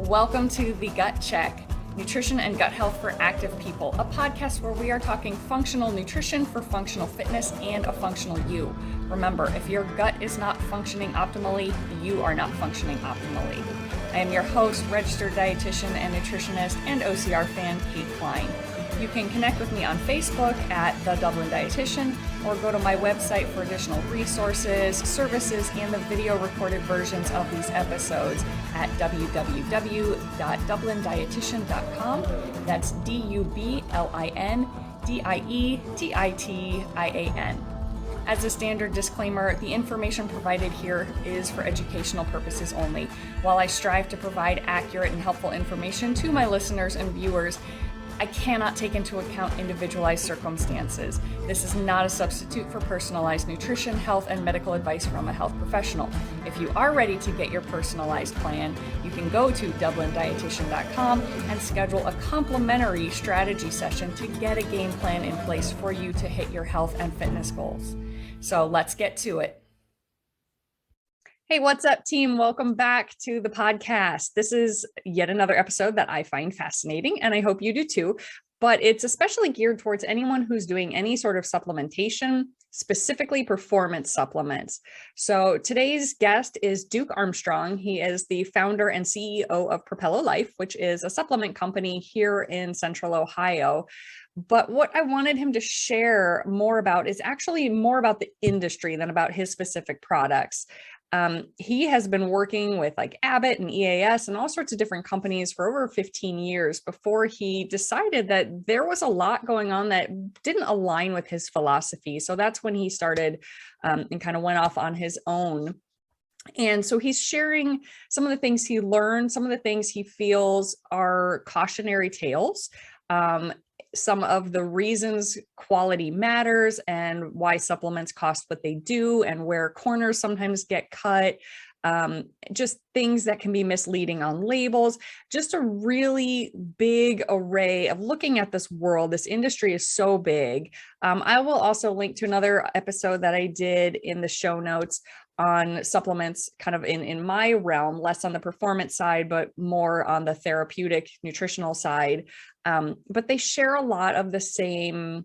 Welcome to The Gut Check, Nutrition and Gut Health for Active People, a podcast where we are talking functional nutrition for functional fitness and a functional you. Remember, if your gut is not functioning optimally, you are not functioning optimally. I am your host, registered dietitian and nutritionist, and OCR fan, Kate Klein. You can connect with me on Facebook at The Dublin Dietitian, or go to my website for additional resources, services, and the video recorded versions of these episodes at www.dublindietitian.com. That's DUBLINDIETITIAN. As a standard disclaimer, the information provided here is for educational purposes only. While I strive to provide accurate and helpful information to my listeners and viewers, I cannot take into account individualized circumstances. This is not a substitute for personalized nutrition, health, and medical advice from a health professional. If you are ready to get your personalized plan, you can go to dublindietitian.com and schedule a complimentary strategy session to get a game plan in place for you to hit your health and fitness goals. So let's get to it. Hey, what's up, team? Welcome back to the podcast. This is yet another episode that I find fascinating, and I hope you do too, but it's especially geared towards anyone who's doing any sort of supplementation, specifically performance supplements. So today's guest is Duke Armstrong. He is the founder and CEO of Propello Life, which is a supplement company here in Central Ohio. But what I wanted him to share more about is actually more about the industry than about his specific products. He has been working with like Abbott and EAS and all sorts of different companies for over 15 years before he decided that there was a lot going on that didn't align with his philosophy. So that's when he started and kind of went off on his own. And so he's sharing some of the things he learned, some of the things he feels are cautionary tales, some of the reasons quality matters and why supplements cost what they do and where corners sometimes get cut, just things that can be misleading on labels, just a really big array of looking at this world. This industry is so big. I will also link to another episode that I did in the show notes on supplements kind of in my realm, less on the performance side, but more on the therapeutic nutritional side. But they share a lot of the same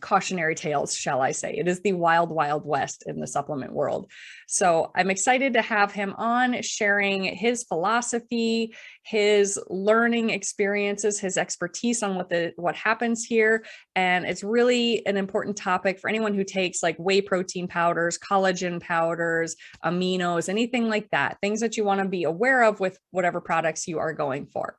cautionary tales, shall I say. It is the wild, wild west in the supplement world. So I'm excited to have him on sharing his philosophy, his learning experiences, his expertise on what happens here. And it's really an important topic for anyone who takes like whey protein powders, collagen powders, aminos, anything like that, things that you want to be aware of with whatever products you are going for.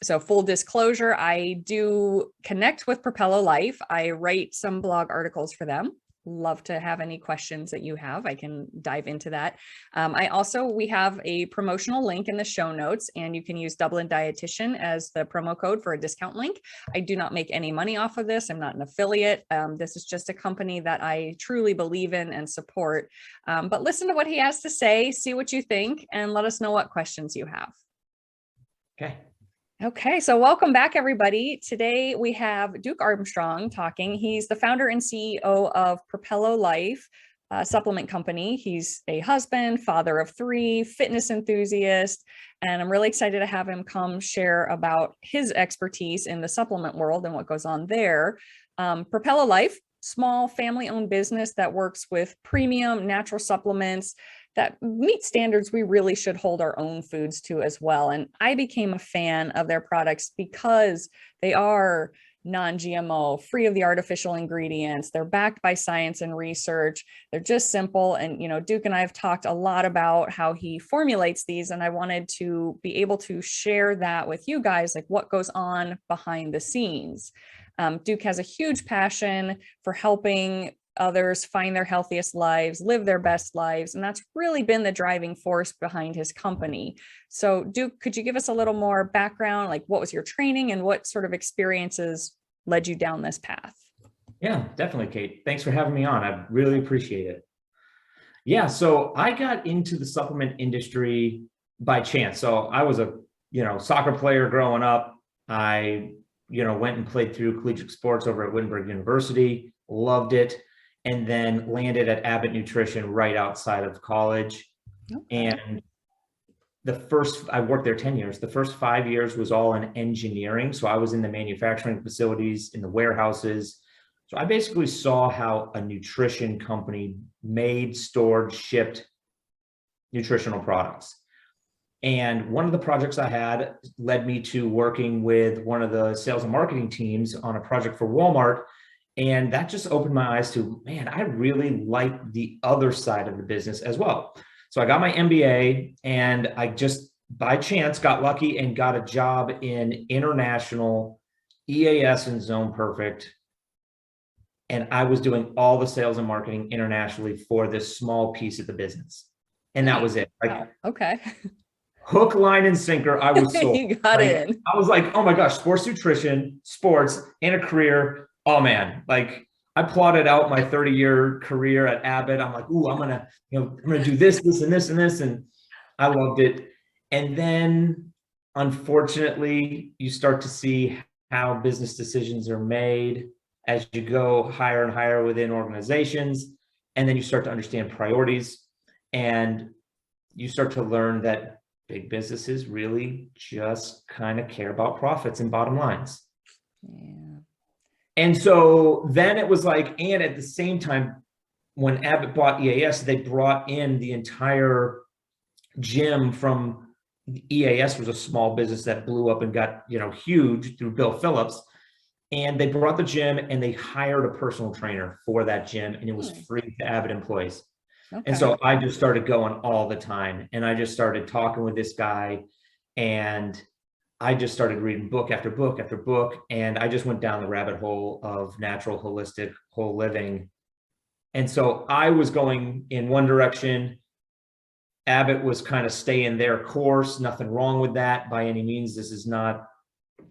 So full disclosure, I do connect with Propello Life. I write some blog articles for them. Love to have any questions that you have. I can dive into that. We have a promotional link in the show notes, and you can use Dublin Dietitian as the promo code for a discount link. I do not make any money off of this. I'm not an affiliate. This is just a company that I truly believe in and support. But listen to what he has to say, see what you think, and let us know what questions you have. Okay, so welcome back, everybody. Today we have Duke Armstrong talking. He's the founder and CEO of Propello Life supplement company. He's a husband, father of 3, fitness enthusiast, and I'm really excited to have him come share about his expertise in the supplement world and what goes on there. Propello Life, small family-owned business that works with premium natural supplements that meet standards we really should hold our own foods to as well. And I became a fan of their products because they are non-GMO, free of the artificial ingredients. They're backed by science and research. They're just simple. And, Duke and I have talked a lot about how he formulates these, and I wanted to be able to share that with you guys, like what goes on behind the scenes. Duke has a huge passion for helping others find their healthiest lives, live their best lives. And that's really been the driving force behind his company. So Duke, could you give us a little more background? Like what was your training and what sort of experiences led you down this path? Yeah, definitely, Kate. Thanks for having me on. I really appreciate it. Yeah, so I got into the supplement industry by chance. So I was a, soccer player growing up. I, went and played through collegiate sports over at Wittenberg University, loved it, and then landed at Abbott Nutrition right outside of college. Okay. And I worked there 10 years. The first 5 years was all in engineering. So I was in the manufacturing facilities, in the warehouses. So I basically saw how a nutrition company made, stored, shipped nutritional products. And one of the projects I had led me to working with one of the sales and marketing teams on a project for Walmart. And that just opened my eyes to, man, I really like the other side of the business as well. So I got my MBA, and I just by chance got lucky and got a job in international EAS and Zone Perfect. And I was doing all the sales and marketing internationally for this small piece of the business. And that was it. Wow. Okay. Hook, line, and sinker, I was sold. You got in. I was like, oh my gosh, sports nutrition, sports, and a career. Oh man, like I plotted out my 30-year career at Abbott. I'm like, ooh, I'm gonna do this, this, and this, and this. And I loved it. And then unfortunately, you start to see how business decisions are made as you go higher and higher within organizations. And then you start to understand priorities, and you start to learn that big businesses really just kind of care about profits and bottom lines. Yeah. And so then it was like, and at the same time, when Abbott bought EAS, they brought in the entire gym from EAS. Was a small business that blew up and got, huge through Bill Phillips. And they brought the gym and they hired a personal trainer for that gym, and it was free to Abbott employees. Okay. And so I just started going all the time, and I just started talking with this guy, and I just started reading book after book after book. And I just went down the rabbit hole of natural, holistic, whole living. And so I was going in one direction. Abbott was kind of staying their course. Nothing wrong with that by any means. This is not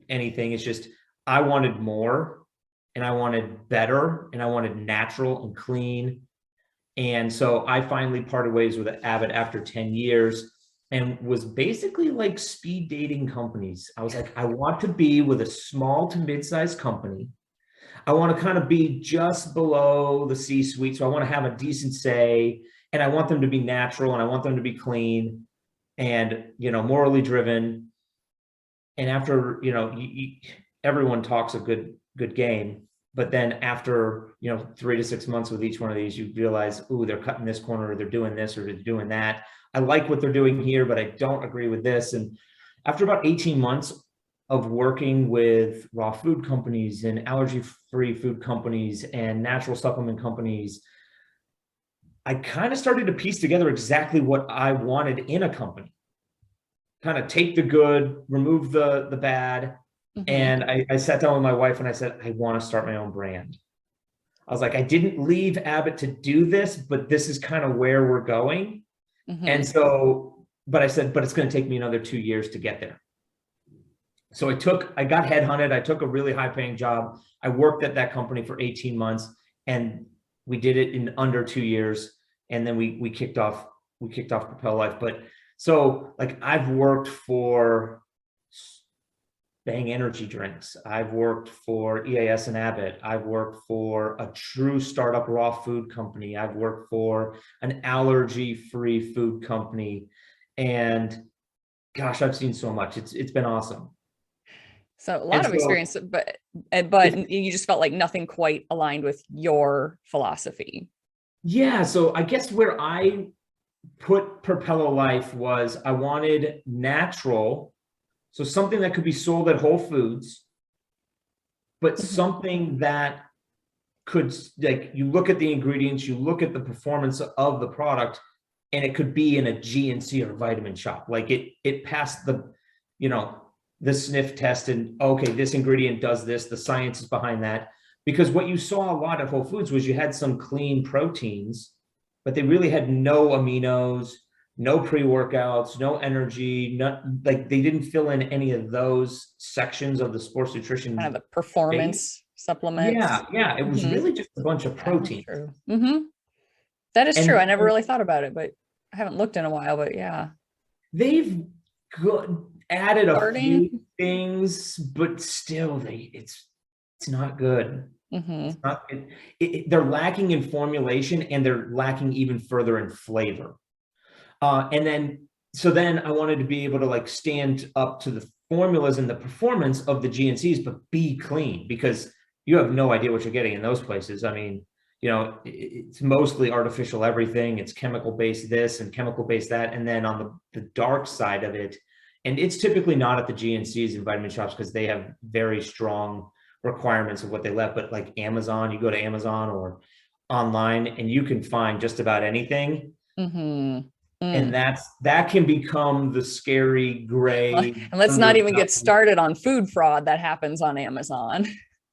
anything. It's just, I wanted more, and I wanted better, and I wanted natural and clean. And so I finally parted ways with Abbott after 10 years and was basically like speed dating companies. I was like, I want to be with a small to mid-sized company. I want to kind of be just below the C-suite. So I want to have a decent say, and I want them to be natural, and I want them to be clean and, morally driven. And after, everyone talks a good game. But then after, 3 to 6 months with each one of these, you realize, ooh, they're cutting this corner, or they're doing this, or they're doing that. I like what they're doing here, but I don't agree with this. And after about 18 months of working with raw food companies and allergy-free food companies and natural supplement companies, I kind of started to piece together exactly what I wanted in a company. Kind of take the good, remove the bad. Mm-hmm. And I sat down with my wife and I said, I want to start my own brand. I was like, I didn't leave Abbott to do this, but this is kind of where we're going. Mm-hmm. And so, but I said, but it's going to take me another 2 years to get there. So I got headhunted. I took a really high paying job. I worked at that company for 18 months, and we did it in under 2 years. And then we kicked off Propello Life. But so like I've worked for Bang energy drinks. I've worked for EAS and Abbott. I've worked for a true startup raw food company. I've worked for an allergy-free food company. And gosh, I've seen so much. It's been awesome. So a lot of experience, but you just felt like nothing quite aligned with your philosophy. Yeah. So I guess where I put Propello Life was I wanted natural. So something that could be sold at Whole Foods, but something that could, like, you look at the ingredients, you look at the performance of the product, and it could be in a GNC or vitamin shop. Like it passed the sniff test, and okay, this ingredient does this, the science is behind that. Because what you saw a lot at Whole Foods was you had some clean proteins, but they really had no aminos, no pre-workouts, no energy, they didn't fill in any of those sections of the sports nutrition. Kind of the performance supplements. Yeah. It was really just a bunch of protein. That is true. I never really thought about it, but I haven't looked in a while, but yeah. They've added a few things, but still it's not good. It's not, they're lacking in formulation, and they're lacking even further in flavor. And then so then I wanted to be able to like stand up to the formulas and the performance of the GNCs, but be clean, because you have no idea what you're getting in those places. I mean, it's mostly artificial everything. It's chemical based this and chemical based that. And then on the dark side of it, and it's typically not at the GNCs and vitamin shops because they have very strong requirements of what they let. But like Amazon, you go to Amazon or online and you can find just about anything. Mm-hmm. And that can become the scary gray. And let's not even get started on food fraud that happens on Amazon.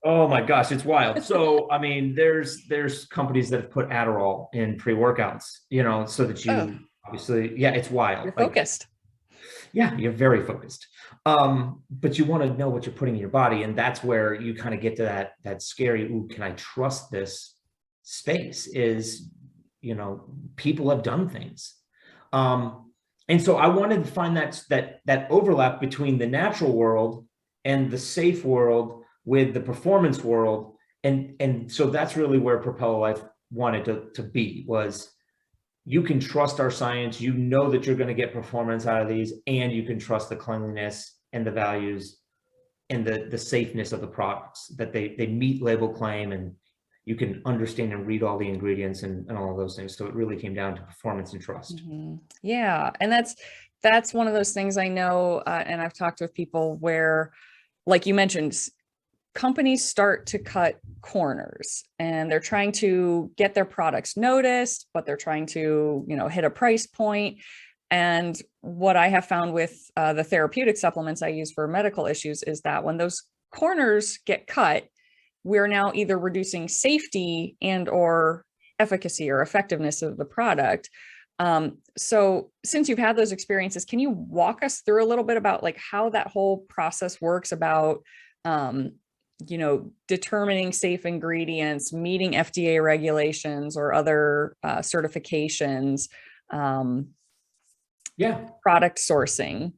Oh my gosh, it's wild. So, I mean, there's companies that have put Adderall in pre-workouts, so that you obviously, yeah, it's wild. You're focused. Yeah, you're very focused. But you want to know what you're putting in your body. And that's where you kind of get to that scary, ooh, can I trust this space? Is, people have done things. And so I wanted to find that overlap between the natural world and the safe world with the performance world. And so that's really where Propello Life wanted to be, was you can trust our science, that you're going to get performance out of these, and you can trust the cleanliness and the values and the safeness of the products, that they meet label claim, and you can understand and read all the ingredients and all of those things. So it really came down to performance and trust. Mm-hmm. Yeah. And that's one of those things I know. And I've talked with people where, like you mentioned, companies start to cut corners and they're trying to get their products noticed, but they're trying to, hit a price point. And what I have found with the therapeutic supplements I use for medical issues is that when those corners get cut, we're now either reducing safety and or efficacy or effectiveness of the product. So since you've had those experiences, can you walk us through a little bit about like how that whole process works about, determining safe ingredients, meeting FDA regulations or other certifications, product sourcing?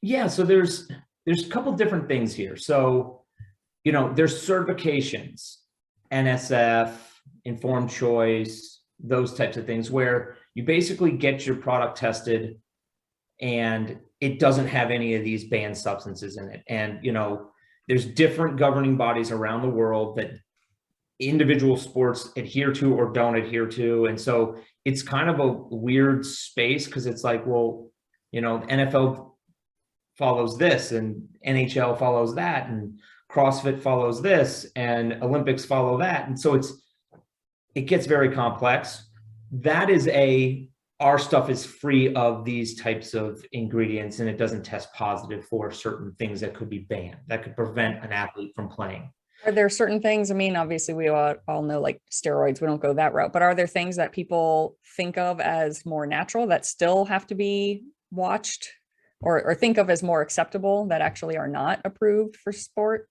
Yeah. So there's a couple different things here. So, there's certifications, NSF, informed choice, those types of things, where you basically get your product tested and it doesn't have any of these banned substances in it. And, there's different governing bodies around the world that individual sports adhere to or don't adhere to. And so it's kind of a weird space, because it's like, well, the NFL follows this and NHL follows that and CrossFit follows this and Olympics follow that. And so it gets very complex. That is our stuff is free of these types of ingredients, and it doesn't test positive for certain things that could be banned, that could prevent an athlete from playing. Are there certain things, I mean, obviously we all know like steroids, we don't go that route, but are there things that people think of as more natural that still have to be watched or think of as more acceptable that actually are not approved for sport?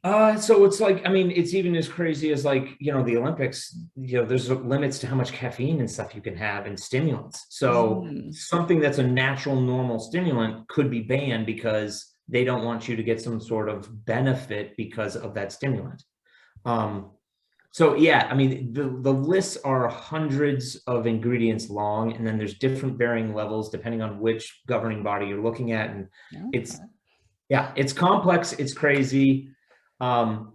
So it's like, I mean, it's even as crazy as like, the Olympics, there's limits to how much caffeine and stuff you can have and stimulants. So something that's a natural, normal stimulant could be banned because they don't want you to get some sort of benefit because of that stimulant. So yeah, I mean, the lists are hundreds of ingredients long, and then there's different varying levels depending on which governing body you're looking at. And it's complex. It's crazy. Now,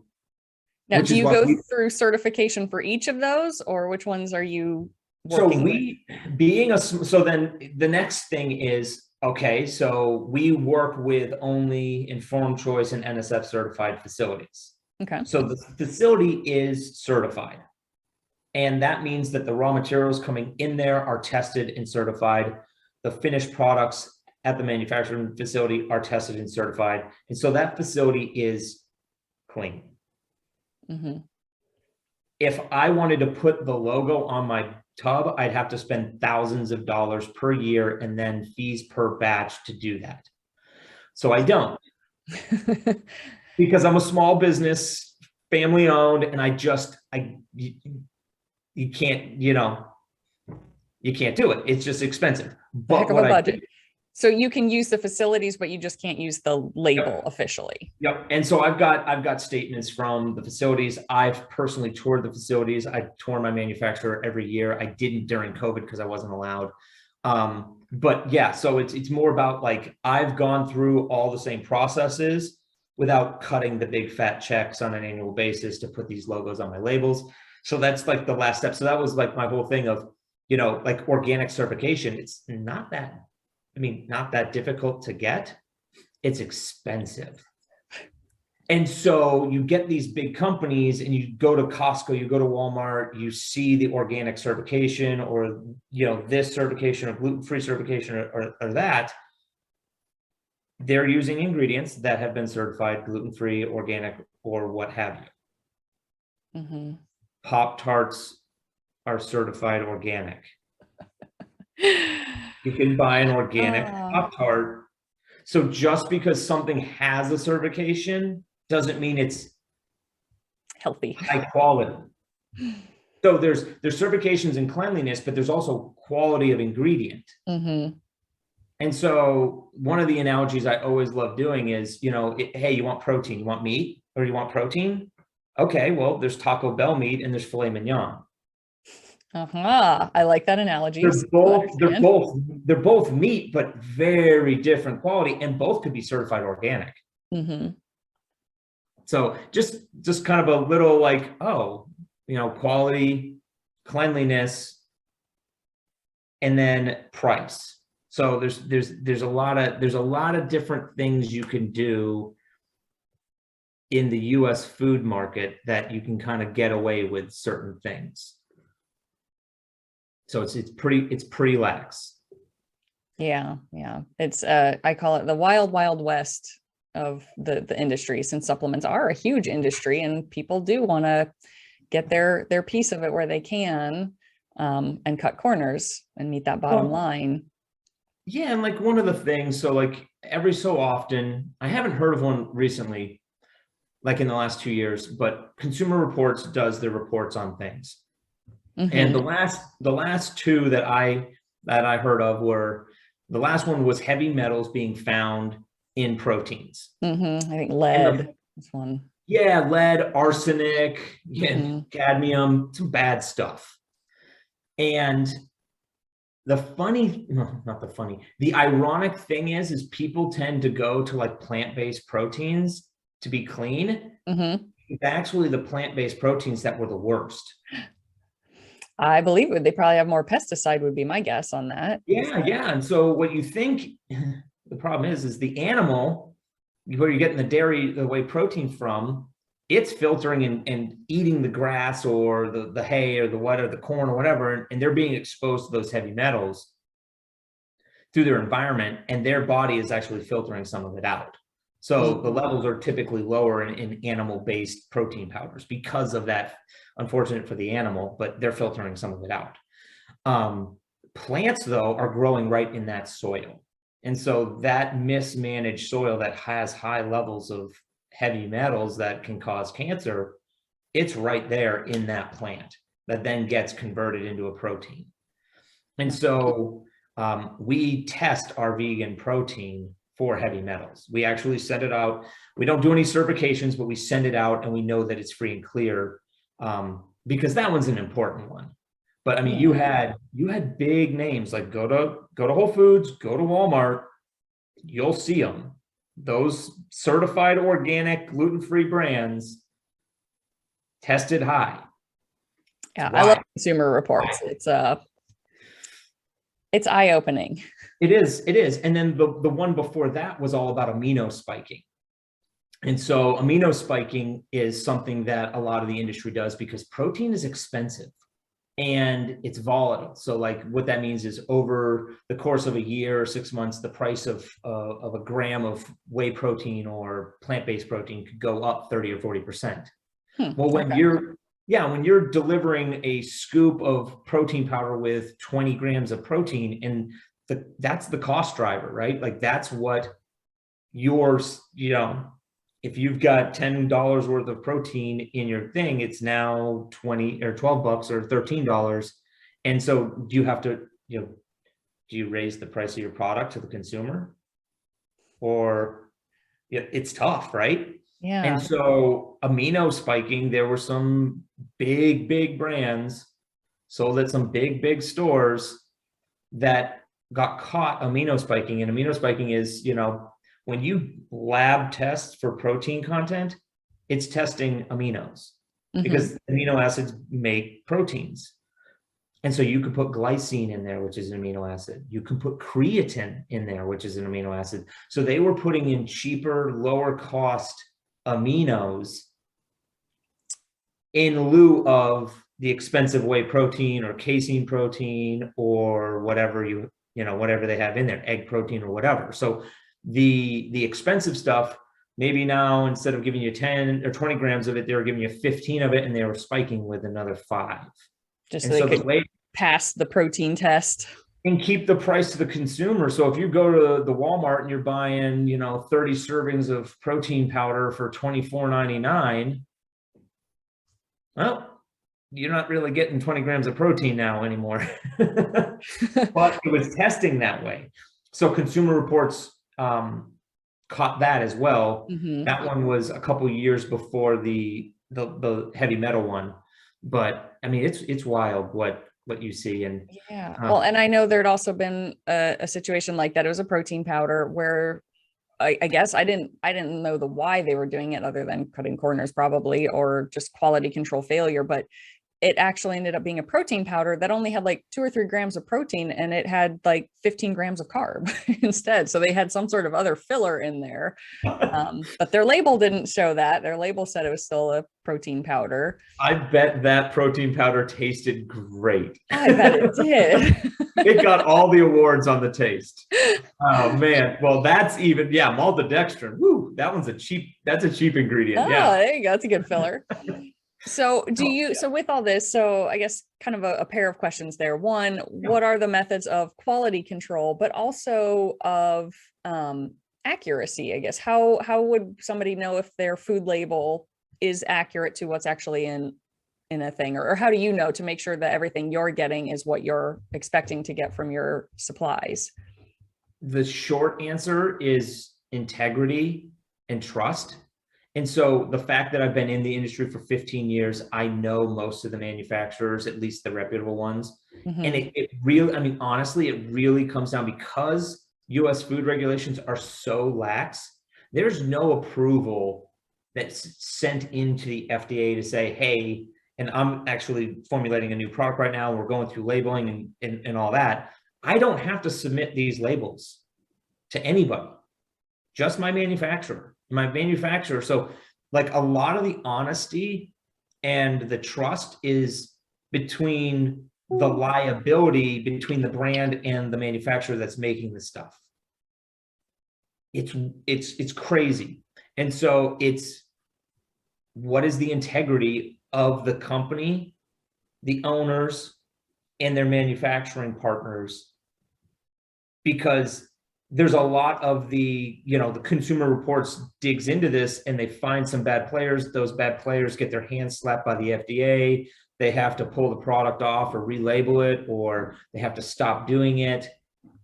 do you go through certification for each of those, or which ones are you working with? So then the next thing is, okay, so we work with only informed choice and NSF certified facilities. Okay. So the facility is certified, and that means that the raw materials coming in there are tested and certified. The finished products at the manufacturing facility are tested and certified. And so that facility is clean. Mm-hmm. If I wanted to put the logo on my tub, I'd have to spend thousands of dollars per year and then fees per batch to do that. So I don't, because I'm a small business, family owned, and you can't, you can't do it. It's just expensive. But heck of a budget. So you can use the facilities, but you just can't use the label officially. Yep. And so I've got statements from the facilities. I've personally toured the facilities. I tour my manufacturer every year. I didn't during COVID because I wasn't allowed. But yeah, so it's more about like, I've gone through all the same processes without cutting the big fat checks on an annual basis to put these logos on my labels. So that's like the last step. So that was like my whole thing of, like organic certification. It's not that, not that difficult to get. It's expensive. And so you get these big companies and you go to Costco, you go to Walmart, you see the organic certification or, this certification or gluten-free certification or that. They're using ingredients that have been certified gluten-free, organic, or what have you. Mm-hmm. Pop-Tarts are certified organic. You can buy an organic Pop-Tart. So just because something has a certification doesn't mean it's healthy, high quality. So there's certifications in cleanliness, but there's also quality of ingredient. Mm-hmm. And so one of the analogies I always love doing is, hey, you want protein, you want meat, or you want protein? Okay, well, there's Taco Bell meat and there's filet mignon. I like that analogy. They're both meat, but very different quality, and both could be certified organic. Mm-hmm. So just kind of a little like, quality, cleanliness, and then price. So there's a lot of different things you can do in the US food market that you can kind of get away with certain things. So it's pretty lax. Yeah. It's I call it the wild, wild west of the industry, since supplements are a huge industry and people do want to get their piece of it where they can, and cut corners and meet that bottom line. Yeah, and like one of the things, so like every so often, I haven't heard of one recently, like in the last 2 years, but Consumer Reports does their reports on things. Mm-hmm. And the last two that I heard of were, the last one was heavy metals being found in proteins. Mm-hmm. I think lead is one. Yeah, lead, arsenic, cadmium, some bad stuff. And the ironic thing is people tend to go to like plant-based proteins to be clean. Mm-hmm. It's actually the plant-based proteins that were the worst. I believe it. They probably have more pesticide, would be my guess on that. Yeah. And so what you think, the problem is the animal, where you're getting the whey protein from, it's filtering and eating the grass or the hay or the corn or whatever, and they're being exposed to those heavy metals through their environment, and their body is actually filtering some of it out. So the levels are typically lower in animal-based protein powders because of that. Unfortunate for the animal, but they're filtering some of it out. Plants, though, are growing right in that soil. And so that mismanaged soil that has high levels of heavy metals that can cause cancer, it's right there in that plant that then gets converted into a protein. And so we test our vegan protein for heavy metals. We actually send it out. We don't do any certifications, but we send it out and we know that it's free and clear, because that one's an important one. But I mean, you had big names, like go to Whole Foods, go to Walmart, you'll see them. Those certified organic gluten-free brands tested high. Yeah, I love Consumer Reports. It's eye-opening. It is. And then the one before that was all about amino spiking. And so amino spiking is something that a lot of the industry does because protein is expensive and it's volatile. So like what that means is over the course of a year or 6 months, the price of a gram of whey protein or plant-based protein could go up 30 or 40%. Well, when you're delivering a scoop of protein powder with 20 grams of protein, and that's the cost driver, right? Like that's what yours, if you've got $10 worth of protein in your thing, it's now 20 or 12 bucks or $13. And so do you have to, do you raise the price of your product to the consumer? Or it's tough, right? Yeah. And so amino spiking, there were some big brands sold at some big stores that got caught amino spiking. And amino spiking is, when you lab test for protein content, it's testing aminos because amino acids make proteins. And so you could put glycine in there, which is an amino acid. You can put creatine in there, which is an amino acid. So they were putting in cheaper, lower cost aminos in lieu of the expensive whey protein or casein protein or whatever whatever they have in there, egg protein or whatever. So the expensive stuff, maybe now instead of giving you 10 or 20 grams of it, they were giving you 15 of it, and they were spiking with another 5. Just so they could pass the protein test and keep the price to the consumer. So if you go to the Walmart and you're buying, 30 servings of protein powder for $24.99, well, you're not really getting 20 grams of protein now anymore. But it was testing that way. So Consumer Reports caught that as well. That one was a couple years before the heavy metal one. But I mean, it's wild what you see. And well, and I know there'd also been a situation like that. It was a protein powder where I guess I didn't know the why they were doing it, other than cutting corners probably, or just quality control failure. But it actually ended up being a protein powder that only had like 2 or 3 grams of protein, and it had like 15 grams of carb instead. So they had some sort of other filler in there. But their label didn't show that. Their label said it was still a protein powder. I bet that protein powder tasted great. I bet it did. It got all the awards on the taste. Oh man. Well, that's even, maltodextrin. Woo, that's a cheap ingredient. There you go. That's a good filler. So so with all this, so I guess kind of a pair of questions there. One, what are the methods of quality control, but also of accuracy? I guess, how would somebody know if their food label is accurate to what's actually in a thing, or how do you know to make sure that everything you're getting is what you're expecting to get from your supplies? The short answer is integrity and trust. And so the fact that I've been in the industry for 15 years, I know most of the manufacturers, at least the reputable ones. And it really, I mean, honestly, it really comes down, because US food regulations are so lax. There's no approval that's sent into the FDA to say, hey, and I'm actually formulating a new product right now, we're going through labeling and all that. I don't have to submit these labels to anybody, just my manufacturer. So like a lot of the honesty and the trust is between the liability between the brand and the manufacturer that's making the stuff. It's crazy. And so it's, what is the integrity of the company, the owners, and their manufacturing partners? Because there's a lot of the Consumer Reports digs into this, and they find some bad players. Those bad players get their hands slapped by the FDA. They have to pull the product off or relabel it, or they have to stop doing it.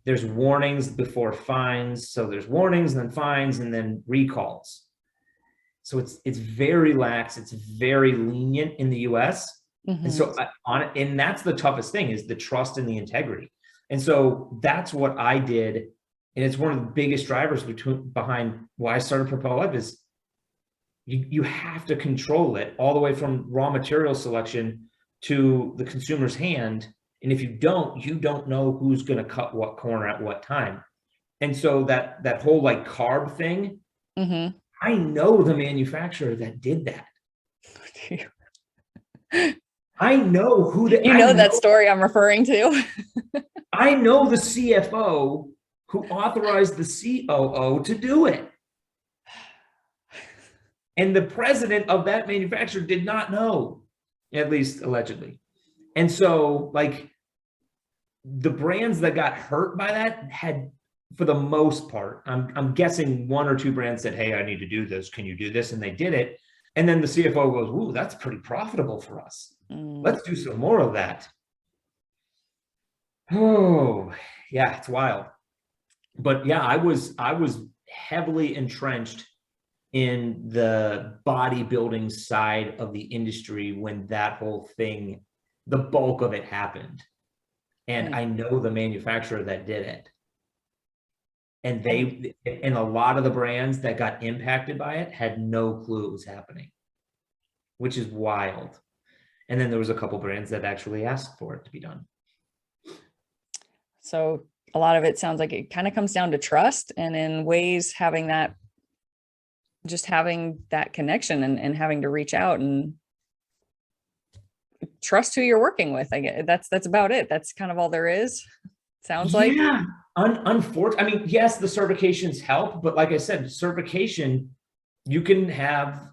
There's warnings before fines. So there's warnings and then fines and then recalls. So it's very lax. It's very lenient in the US. And so and that's the toughest thing, is the trust and the integrity. And so that's what I did. And it's one of the biggest drivers behind why I started Propello Life, is you have to control it all the way from raw material selection to the consumer's hand. And if you don't know who's going to cut what corner at what time. And so that whole like carb thing, I know the manufacturer that did that. I know who that story I'm referring to. I know the CFO who authorized the COO to do it. And the president of that manufacturer did not know, at least allegedly. And so like the brands that got hurt by that had, for the most part, I'm guessing 1 or 2 brands said, hey, I need to do this. Can you do this? And they did it. And then the CFO goes, ooh, that's pretty profitable for us. Let's do some more of that. Oh, yeah, it's wild. But yeah, I was heavily entrenched in the bodybuilding side of the industry when that whole thing, the bulk of it happened. And I know the manufacturer that did it. And and a lot of the brands that got impacted by it had no clue it was happening, which is wild. And then there was a couple brands that actually asked for it to be done. So a lot of it sounds like it kind of comes down to trust, and in ways having that connection and having to reach out and trust who you're working with. I guess that's about it. That's kind of all there is. Sounds like. Yeah. Unfortunately, I mean, yes, the certifications help, but like I said, certification, you can have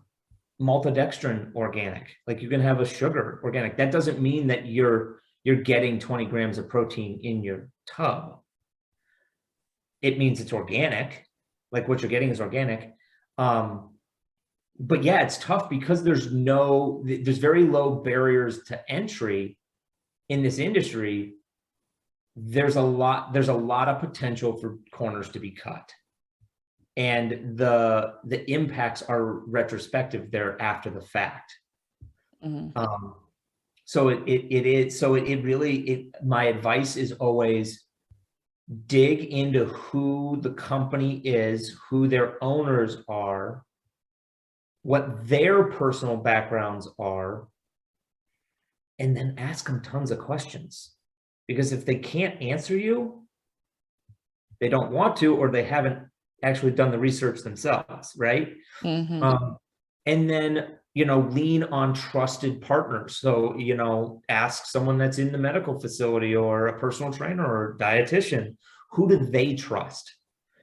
maltodextrin organic, like you can have a sugar organic. That doesn't mean that you're getting 20 grams of protein in your tub. It means it's organic, like what you're getting is organic. But yeah, it's tough because there's very low barriers to entry in this industry. There's a lot of potential for corners to be cut. And the impacts are retrospective. They're after the fact. So my advice is always dig into who the company is, who their owners are, what their personal backgrounds are, and then ask them tons of questions. Because if they can't answer you, they don't want to, or they haven't actually done the research themselves, right? And then, lean on trusted partners. So, ask someone that's in the medical facility or a personal trainer or a dietitian. Who do they trust?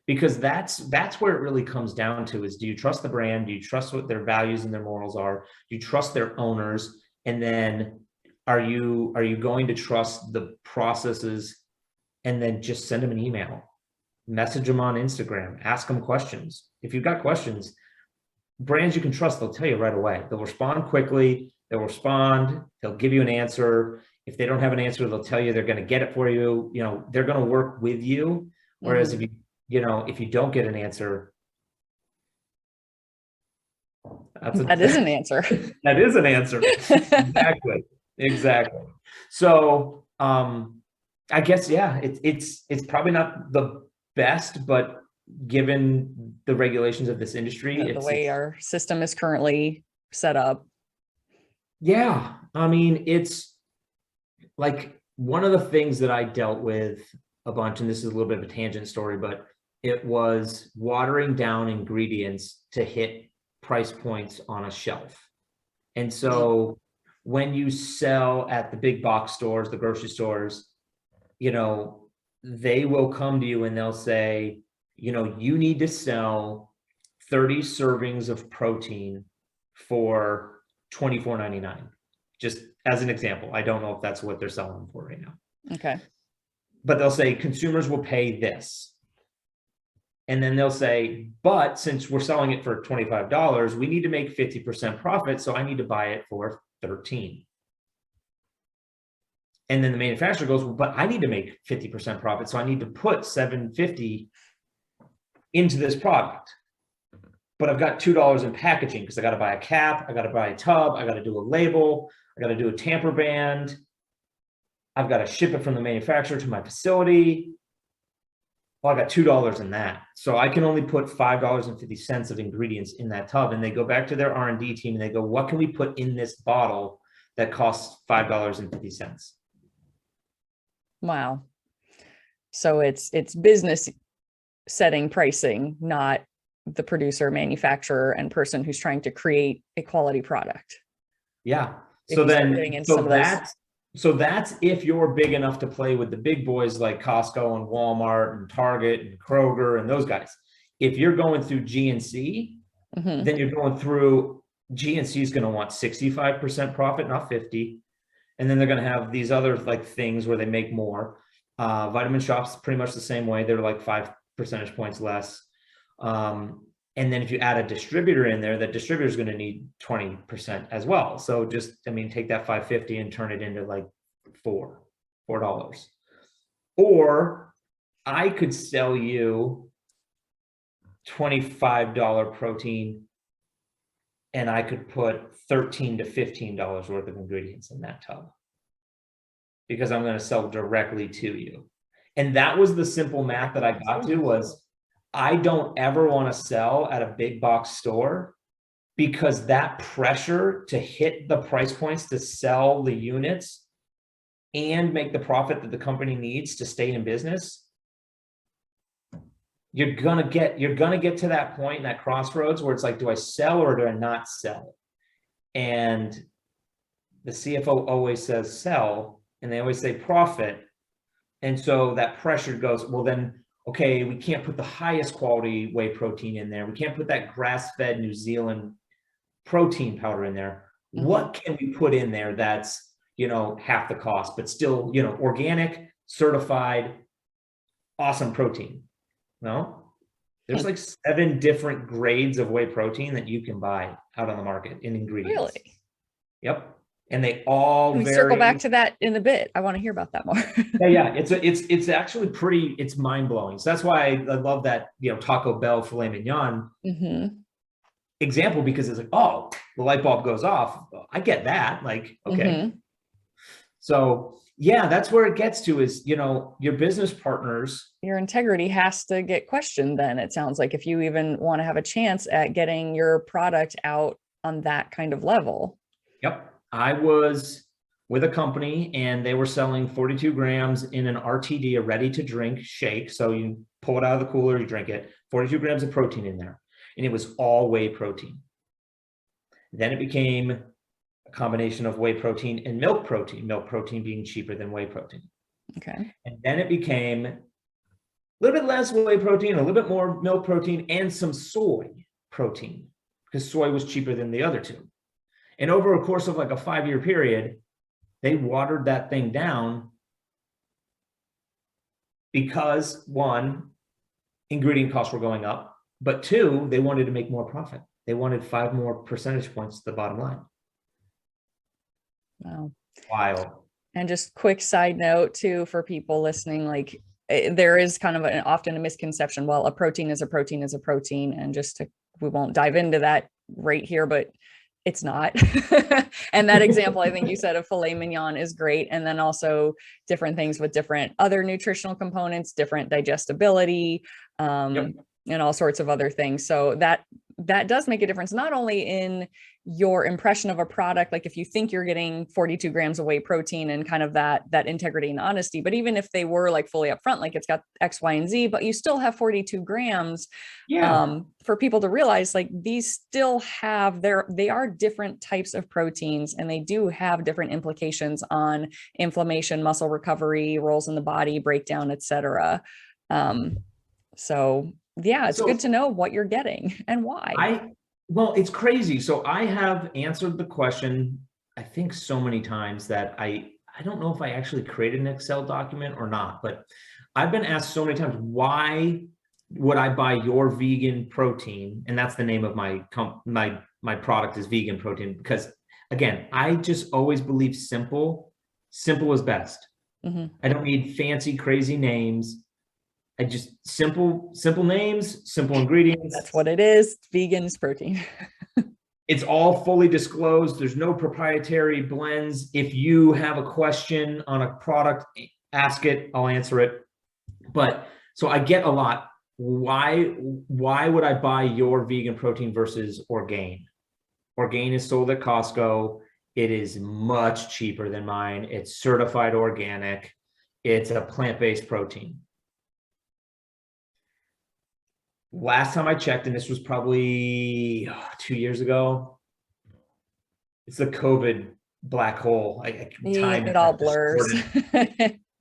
Because that's where it really comes down to is, do you trust the brand? Do you trust what their values and their morals are? Do you trust their owners? And then are you going to trust the processes? And then just send them an email, message them on Instagram, ask them questions. If you've got questions, brands you can trust, they'll tell you right away. They'll respond quickly. They'll give you an answer. If they don't have an answer, they'll tell you they're going to get it for you. They're going to work with you. Whereas if you don't get an answer, that is an answer. That is an answer. Exactly. So, I guess, yeah, it's probably not the best, but given the regulations of this industry, the way our system is currently set up. Yeah. I mean, it's like one of the things that I dealt with a bunch, and this is a little bit of a tangent story, but it was watering down ingredients to hit price points on a shelf. And so when you sell at the big box stores, the grocery stores, they will come to you and they'll say, you need to sell 30 servings of protein for $24.99. Just as an example. I don't know if that's what they're selling them for right now. Okay. But they'll say consumers will pay this. And then they'll say, but since we're selling it for $25, we need to make 50% profit. So I need to buy it for $13. And then the manufacturer goes, well, but I need to make 50% profit. So I need to put $7.50 into this product. But I've got $2 in packaging because I got to buy a cap, I got to buy a tub, I got to do a label, I got to do a tamper band. I've got to ship it from the manufacturer to my facility. Well, I got $2 in that. So I can only put $5.50 of ingredients in that tub. And they go back to their R&D team and they go, what can we put in this bottle that costs $5.50? Wow. So it's business setting pricing, not the producer, manufacturer, and person who's trying to create a quality product. Yeah. So that's if you're big enough to play with the big boys like Costco and Walmart and Target and Kroger and those guys. If you're going through GNC, then you're going through GNC is going to want 65% profit, not 50. And then they're going to have these other like things where they make more. Vitamin Shop's pretty much the same way. They're like 5 percentage points less. And then if you add a distributor in there, that distributor is going to need 20% as well. So just, take that $5.50 and turn it into like $4. Or I could sell you $25 protein and I could put $13 to $15 worth of ingredients in that tub. because I'm going to sell directly to you. And that was the simple math that I got to was I don't ever want to sell at a big box store because that pressure to hit the price points to sell the units and make the profit that the company needs to stay in business, you're gonna get to that point, that crossroads where it's like, do I sell or do I not sell? And the CFO always says sell, and they always say profit. And so that pressure goes, well, then, okay, we can't put the highest quality whey protein in there. We can't put that grass-fed New Zealand protein powder in there. Mm-hmm. What can we put in there that's, half the cost, but still, organic, certified, awesome protein? No, there's like 7 different grades of whey protein that you can buy out on the market in ingredients. Really? Yep. And they all vary. Circle back to that in a bit. I want to hear about that more. Yeah. It's actually it's mind blowing. So that's why I love that, Taco Bell filet mignon example, because it's like, oh, the light bulb goes off. I get that. Like, okay. So yeah, that's where it gets to is, your business partners. Your integrity has to get questioned then, it sounds like, if you even want to have a chance at getting your product out on that kind of level. Yep. I was with a company and they were selling 42 grams in an RTD, a ready to drink shake. So you pull it out of the cooler, you drink it, 42 grams of protein in there. And it was all whey protein. Then it became a combination of whey protein and milk protein being cheaper than whey protein. Okay. And then it became a little bit less whey protein, a little bit more milk protein, and some soy protein, because soy was cheaper than the other two. And over a course of like a 5-year period, they watered that thing down because 1, ingredient costs were going up, but 2, they wanted to make more profit. They wanted 5 more percentage points to the bottom line. Wow. Wild. And just quick side note too, for people listening, like there is kind of often a misconception. Well, a protein is a protein is a protein. And we won't dive into that right here, but it's not. And that example, I think you said, of filet mignon is great. And then also different things with different other nutritional components, different digestibility, and all sorts of other things. So that does make a difference, not only in your impression of a product, like if you think you're getting 42 grams of whey protein and kind of that integrity and honesty, but even if they were like fully upfront, like it's got X, Y, and Z, but you still have 42 grams, for people to realize, like these still have they are different types of proteins, and they do have different implications on inflammation, muscle recovery, roles in the body, breakdown, etc. So yeah, it's good to know what you're getting and why. Well, it's crazy. So I have answered the question, I think so many times that I don't know if I actually created an Excel document or not, but I've been asked so many times, why would I buy your vegan protein? And that's the name of my product is vegan protein, because again, I just always believe simple is best. I don't need fancy, crazy names. I just simple names, simple ingredients. That's what it is. Vegan's protein. It's all fully disclosed. There's no proprietary blends. If you have a question on a product, ask it, I'll answer it. But so I get a lot. Why would I buy your vegan protein versus Orgain? Orgain is sold at Costco. It is much cheaper than mine. It's certified organic. It's a plant-based protein. Last time I checked, and this was probably 2 years ago, it's the COVID black hole. Time it all blurs.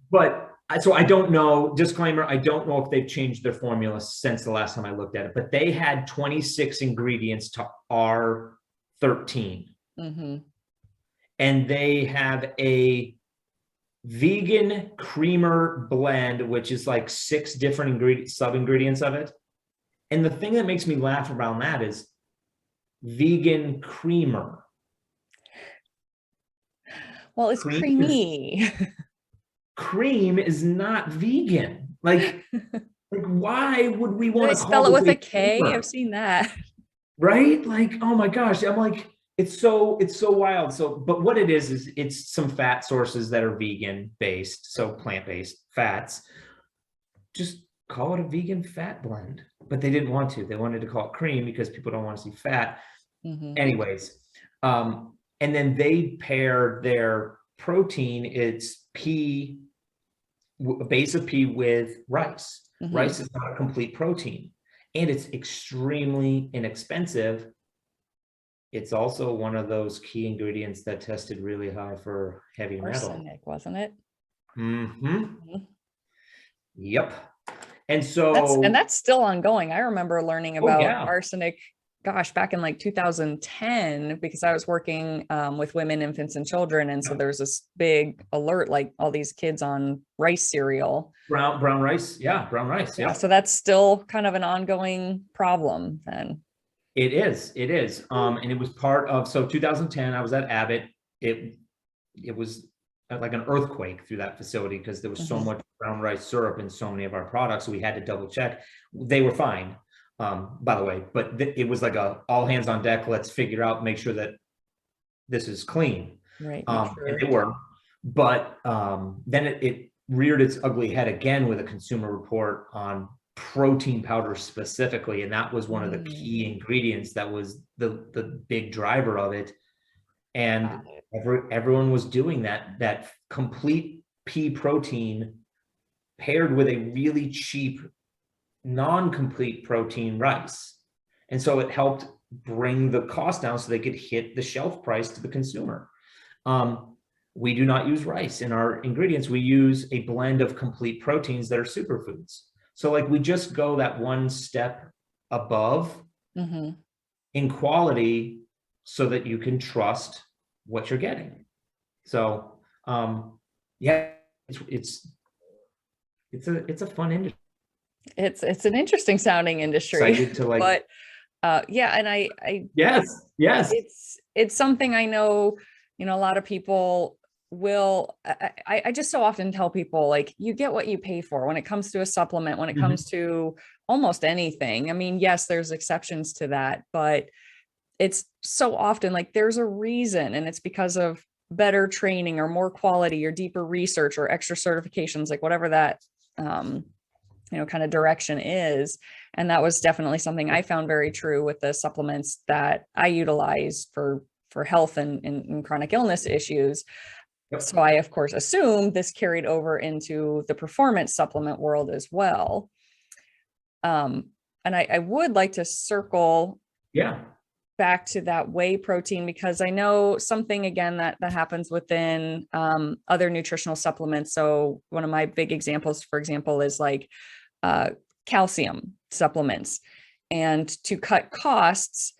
But so I don't know, disclaimer, I don't know if they've changed their formula since the last time I looked at it, but they had 26 ingredients to R13. And they have a vegan creamer blend, which is like 6 different sub-ingredients of it. And the thing that makes me laugh around that is vegan creamer. Well, it's creamy. Cream is not vegan. Like why would we want to spell it with a K? creamer? I've seen that. Right? Like, oh my gosh. I'm like, it's so wild. So, but what it is it's some fat sources that are vegan based, so plant-based fats. Just call it a vegan fat blend. But they didn't want to. They wanted to call it cream because people don't want to see fat. Anyways, and then they pair their protein, it's pea, a base of pea with rice. Rice is not a complete protein, and it's extremely inexpensive. It's also one of those key ingredients that tested really high for heavy metal. Arsenic, wasn't it? Yep. And so that's still ongoing. I remember learning about arsenic, gosh, back in like 2010, because I was working with women, infants, and children. And so there's this big alert, like all these kids on rice cereal. Brown rice. Yeah, brown rice. Yeah. So that's still kind of an ongoing problem then. It is. And it was part of, so 2010, I was at Abbott. It was like an earthquake through that facility because there was so much brown rice syrup in so many of our products. So we had to double check. They were fine, by the way, but it was like a all hands on deck. Let's figure out, make sure that this is clean. Right. And they were, but then it reared its ugly head again with a consumer report on protein powder specifically. And that was one of the key ingredients that was the big driver of it. And everyone was doing that complete pea protein paired with a really cheap non-complete protein rice. And so it helped bring the cost down so they could hit the shelf price to the consumer. We do not use rice in our ingredients. We use a blend of complete proteins that are superfoods. So like we just go that one step above in quality so that you can trust what you're getting. So yeah, it's a fun industry. It's an interesting sounding industry. Excited to like, but yeah, and I yes, it's something I know, a lot of people will, I just so often tell people, like, you get what you pay for when it comes to a supplement, when it comes to almost anything. I mean, yes, there's exceptions to that, but it's so often like there's a reason, and it's because of better training or more quality or deeper research or extra certifications, like whatever that, kind of direction is. And that was definitely something I found very true with the supplements that I utilize for health and chronic illness issues. Yep. So I, of course, assume this carried over into the performance supplement world as well. And I would like to circle back to that whey protein, because I know something, again, that happens within other nutritional supplements. So one of my big examples, for example, is like calcium supplements. And to cut costs,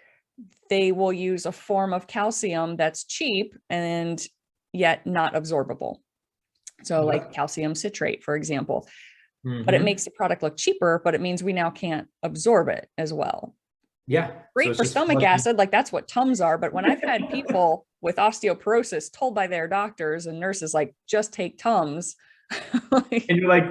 they will use a form of calcium that's cheap and yet not absorbable. So like calcium citrate, for example, but it makes the product look cheaper, but it means we now can't absorb it as well. Yeah. Great for stomach acid. Like that's what Tums are. But when I've had people with osteoporosis told by their doctors and nurses, like, just take Tums. And you're like,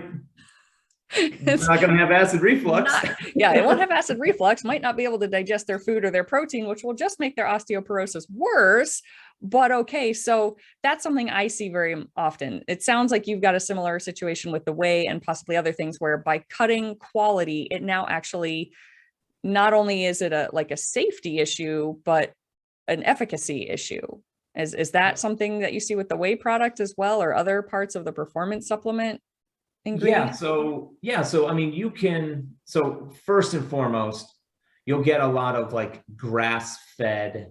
it's not going to have acid reflux. It won't have acid reflux, might not be able to digest their food or their protein, which will just make their osteoporosis worse. But okay, so that's something I see very often. It sounds like you've got a similar situation with the whey and possibly other things, where by cutting quality, it now actually, not only is it a safety issue, but an efficacy issue. Is that something that you see with the whey product as well, or other parts of the performance supplement ingredients? So I mean, so first and foremost, you'll get a lot of like grass-fed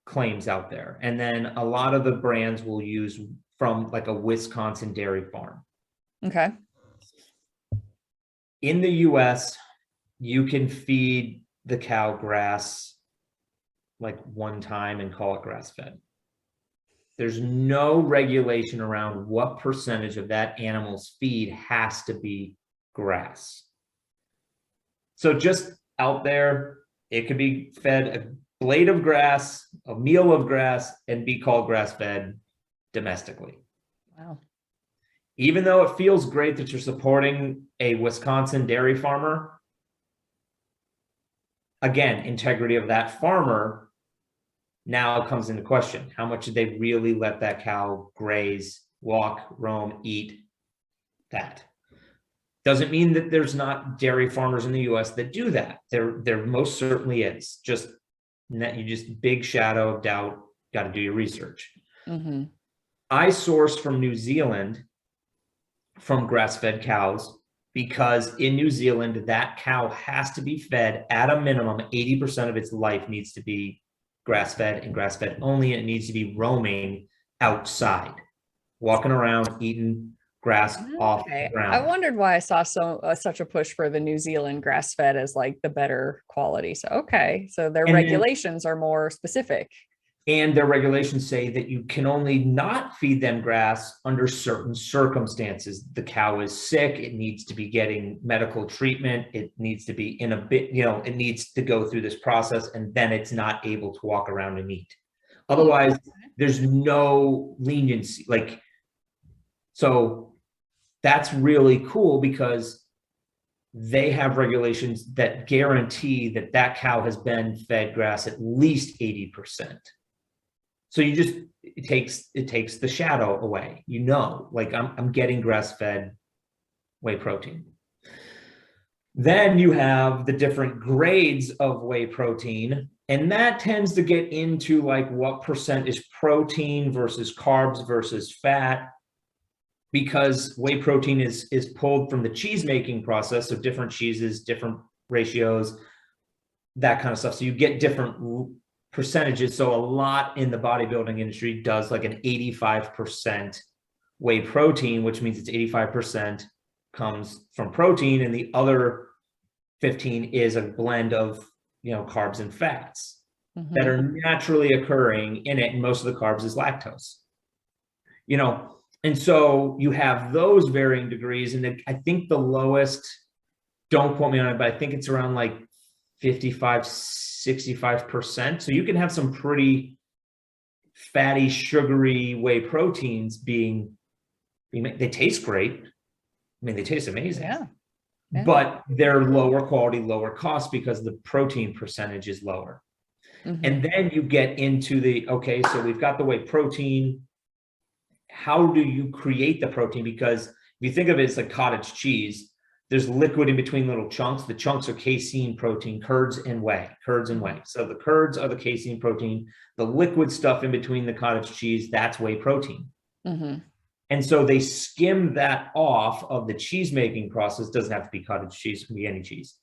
claims out there. And then a lot of the brands will use from like a Wisconsin dairy farm. Okay. In the US, you can feed the cow grass like one time and call it grass-fed. There's no regulation around what percentage of that animal's feed has to be grass. So just out there, it could be fed a blade of grass, a meal of grass, and be called grass-fed domestically. Wow. Even though it feels great that you're supporting a Wisconsin dairy farmer, again, integrity of that farmer Now comes into question, how much did they really let that cow graze, walk, roam, eat that? Doesn't mean that there's not dairy farmers in the US that do that. There most certainly is. Just big shadow of doubt, got to do your research. Mm-hmm. I sourced from New Zealand from grass-fed cows because in New Zealand, that cow has to be fed at a minimum. 80% of its life needs to be grass-fed and grass-fed only. It needs to be roaming outside, walking around, eating grass off the ground. I wondered why I saw such a push for the New Zealand grass-fed as like the better quality. So so their regulations are more specific. And their regulations say that you can only not feed them grass under certain circumstances. The cow is sick, it needs to be getting medical treatment, it needs to be in a bit, it needs to go through this process, and then it's not able to walk around and eat. Otherwise, there's no leniency. So that's really cool because they have regulations that guarantee that that cow has been fed grass at least 80%. So it takes the shadow away, like I'm getting grass-fed whey protein. Then you have the different grades of whey protein, and that tends to get into like what percent is protein versus carbs versus fat, because whey protein is pulled from the cheese making process. So different cheeses, different ratios, that kind of stuff. So you get different percentages. So a lot in the bodybuilding industry does like an 85% whey protein, which means it's 85% comes from protein, and the other 15 is a blend of carbs and fats that are naturally occurring in it, and most of the carbs is lactose. And so you have those varying degrees, and I think the lowest, don't quote me on it, but I think it's around like 55-65%. So you can have some pretty fatty, sugary whey proteins they taste great. I mean, they taste amazing. Yeah. But they're lower quality, lower cost because the protein percentage is lower. And then you get into so we've got the whey protein. How do you create the protein? Because if you think of it as like cottage cheese, there's liquid in between little chunks. The chunks are casein protein, curds and whey. So the curds are the casein protein. The liquid stuff in between the cottage cheese, that's whey protein. And so they skim that off of the cheese making process. Doesn't have to be cottage cheese, it can be any cheese.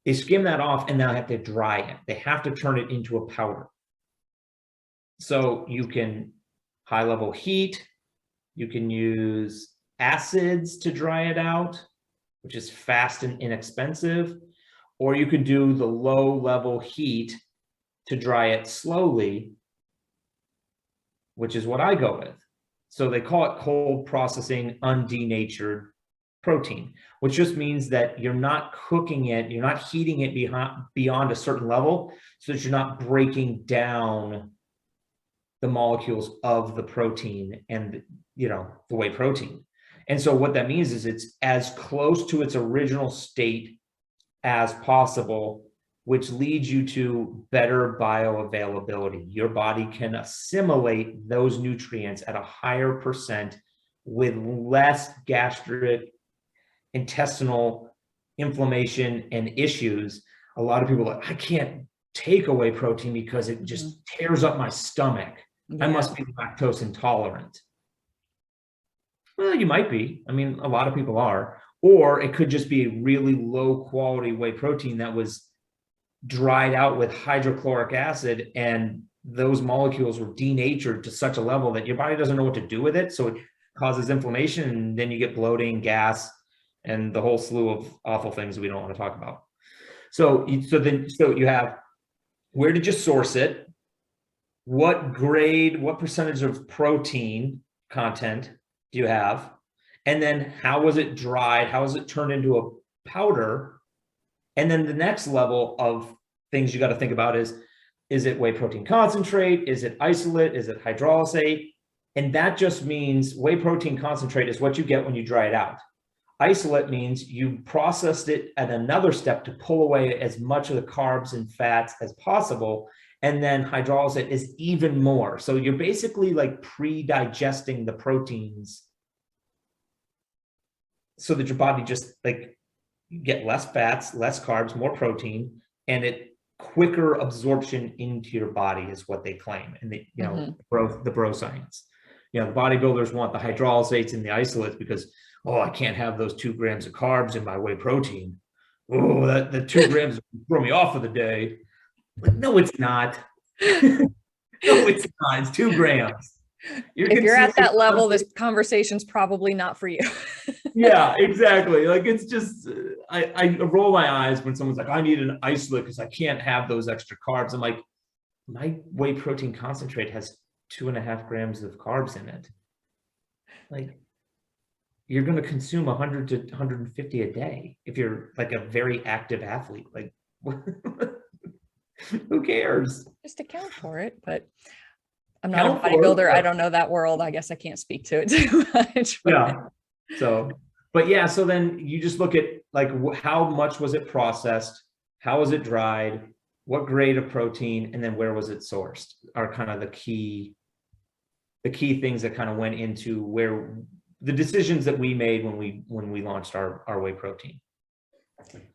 They skim that off and now have to dry it. They have to turn it into a powder. So you can high level heat, you can use acids to dry it out, which is fast and inexpensive, or you could do the low level heat to dry it slowly, which is what I go with. So they call it cold processing undenatured protein, which just means that you're not cooking it, you're not heating it beyond a certain level, so that you're not breaking down the molecules of the protein and the whey protein. And so what that means is it's as close to its original state as possible, which leads you to better bioavailability. Your body can assimilate those nutrients at a higher percent with less gastric, intestinal inflammation and issues. A lot of people are like, I can't take away protein because it just tears up my stomach. I must be lactose intolerant. Well, you might be. I mean, a lot of people are. Or it could just be a really low quality whey protein that was dried out with hydrochloric acid, and those molecules were denatured to such a level that your body doesn't know what to do with it. So it causes inflammation, and then you get bloating, gas, and the whole slew of awful things we don't want to talk about. So you have, where did you source it? What grade, what percentage of protein content do you have? And then how was it dried? How was it turned into a powder? And then the next level of things you got to think about is it whey protein concentrate? Is it isolate? Is it hydrolysate? And that just means whey protein concentrate is what you get when you dry it out. Isolate means you processed it at another step to pull away as much of the carbs and fats as possible. And then hydrolyzate is even more. So you're basically like pre-digesting the proteins so that your body just like you get less fats, less carbs, more protein, and it quicker absorption into your body is what they claim. And the, the bro science, the bodybuilders want the hydrolyzates and the isolates because, oh, I can't have those 2 grams of carbs in my whey protein. Oh, the 2 grams throw me off for the day. But no, it's not. No, it's not. It's 2 grams. If you're at that level, this conversation's probably not for you. Yeah, exactly. Like, it's just, I roll my eyes when someone's like, I need an isolate because I can't have those extra carbs. I'm like, my whey protein concentrate has 2.5 grams of carbs in it. Like, you're going to consume 100 to 150 a day if you're like a very active athlete. Like, who cares? Just account for it, but I'm not a bodybuilder. I don't know that world. I guess I can't speak to it too much. But. Yeah. So, but yeah, so then you just look at like how much was it processed? How was it dried? What grade of protein? And then where was it sourced are kind of the key things that kind of went into where the decisions that we made when we launched our whey protein.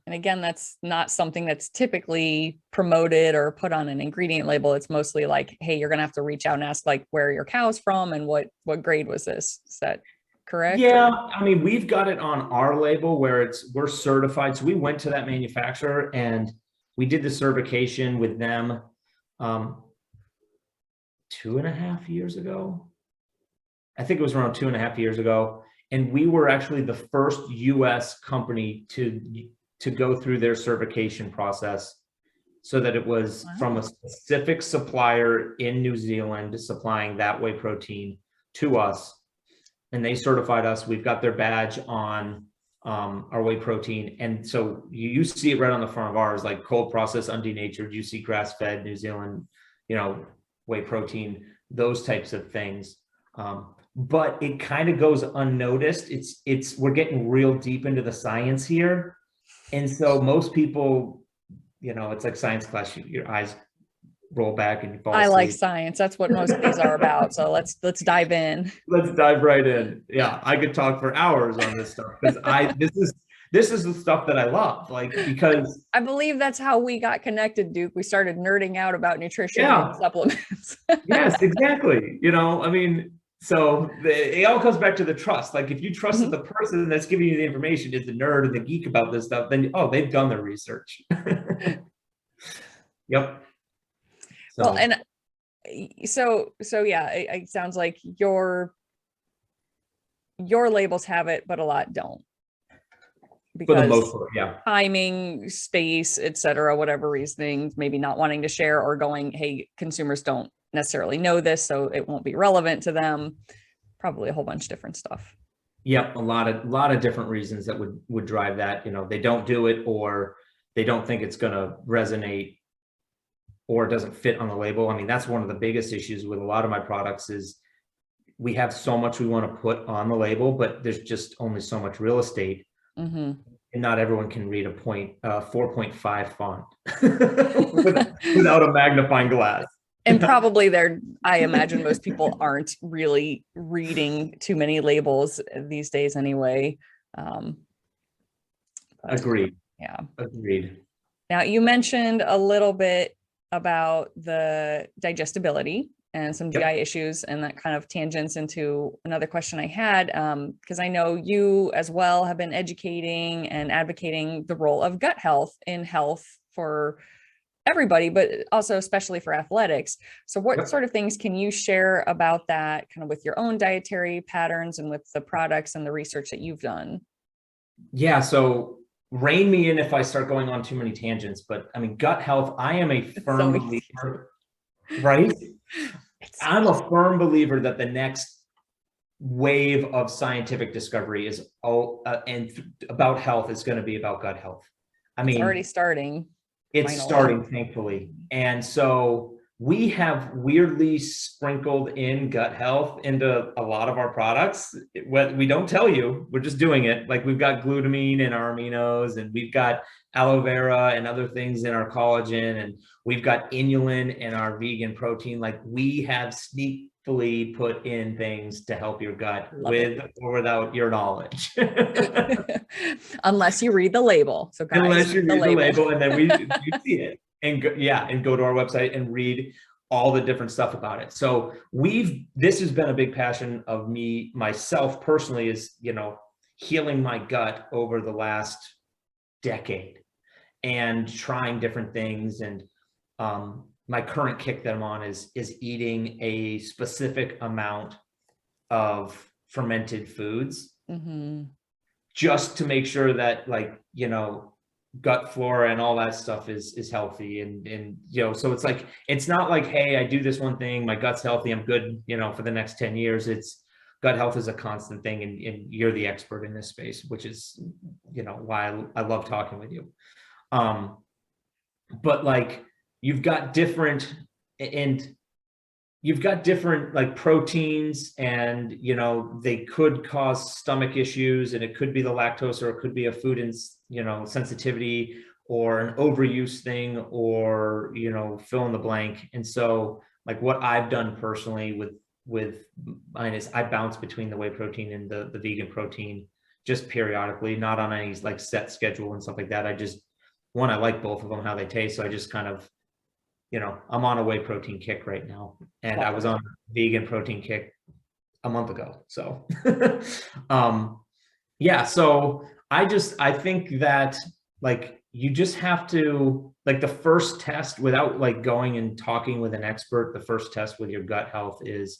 And again, that's not something that's typically promoted or put on an ingredient label. It's mostly like, hey, you're going to have to reach out and ask like where your cow's from and what grade was this? Is that correct? Yeah. Or? I mean, we've got it on our label where we're certified. So we went to that manufacturer and we did the certification with them 2.5 years ago. I think it was around 2.5 years ago. And we were actually the first US company to go through their certification process so that it was from a specific supplier in New Zealand supplying that whey protein to us. And they certified us. We've got their badge on our whey protein. And so you see it right on the front of ours, like cold processed, undenatured, you see grass-fed, New Zealand, whey protein, those types of things. But it kind of goes unnoticed. We're getting real deep into the science here. And so most people, it's like science class, your eyes roll back and you fall asleep. I like science. That's what most of these are about. So let's dive in. Let's dive right in. Yeah, I could talk for hours on this stuff because this is the stuff that I love, like, because I believe that's how we got connected, Duke. We started nerding out about nutrition and supplements. Yes, exactly. So it all comes back to the trust. Like, if you trust that the person that's giving you the information is the nerd and the geek about this stuff, then they've done their research. Yep. Well, and so yeah, it sounds like your labels have it, but a lot don't. Because for the most part, yeah. Timing, space, etc., whatever reasoning, maybe not wanting to share or going, hey, consumers don't necessarily know this, so it won't be relevant to them. Probably a whole bunch of different stuff. Yep, a lot of different reasons that would drive that. They don't do it, or they don't think it's going to resonate, or it doesn't fit on the label. I mean, that's one of the biggest issues with a lot of my products is we have so much we want to put on the label, but there's just only so much real estate. And not everyone can read a 4.5 font without a magnifying glass. And probably I imagine most people aren't really reading too many labels these days anyway. Agreed. Yeah. Agreed. Now, you mentioned a little bit about the digestibility and some GI issues, and that kind of tangents into another question I had, because I know you as well have been educating and advocating the role of gut health in health for everybody, but also especially for athletics. So what sort of things can you share about that, kind of with your own dietary patterns and with the products and the research that you've done? Yeah, so rein me in if I start going on too many tangents, but I mean, gut health, I am a firm believer, right? I'm a firm believer that the next wave of scientific discovery is about health is going to be about gut health. I mean, it's already starting. It's starting, thankfully. And so we have weirdly sprinkled in gut health into a lot of our products. What we don't tell you, we're just doing it. Like we've got glutamine in our aminos, and we've got aloe vera and other things in our collagen, and we've got inulin in our vegan protein. Like we have sneakily put in things to help your gut with or without your knowledge. Unless you read the label. So guys, unless you read the label, and then you see it and go to our website and read all the different stuff about it. So this has been a big passion of myself personally, is, healing my gut over the last decade and trying different things. And my current kick that I'm on is eating a specific amount of fermented foods, just to make sure that, gut flora and all that stuff is healthy. And so it's like, it's not like, hey, I do this one thing, my gut's healthy, I'm good, for the next 10 years. It's gut health is a constant thing, and you're the expert in this space, which is, why I love talking with you. But like, you've got different like proteins, and they could cause stomach issues, and it could be the lactose, or it could be a food and sensitivity, or an overuse thing, or fill in the blank. And so like what I've done personally with mine is I bounce between the whey protein and the vegan protein just periodically, not on any like set schedule and stuff like that. I like both of them, how they taste. So I just kind of, I'm on a whey protein kick right now, and I was on a vegan protein kick a month ago. So, yeah. So I think that like, you just have to, like, the first test, without like going and talking with an expert, the first test with your gut health is,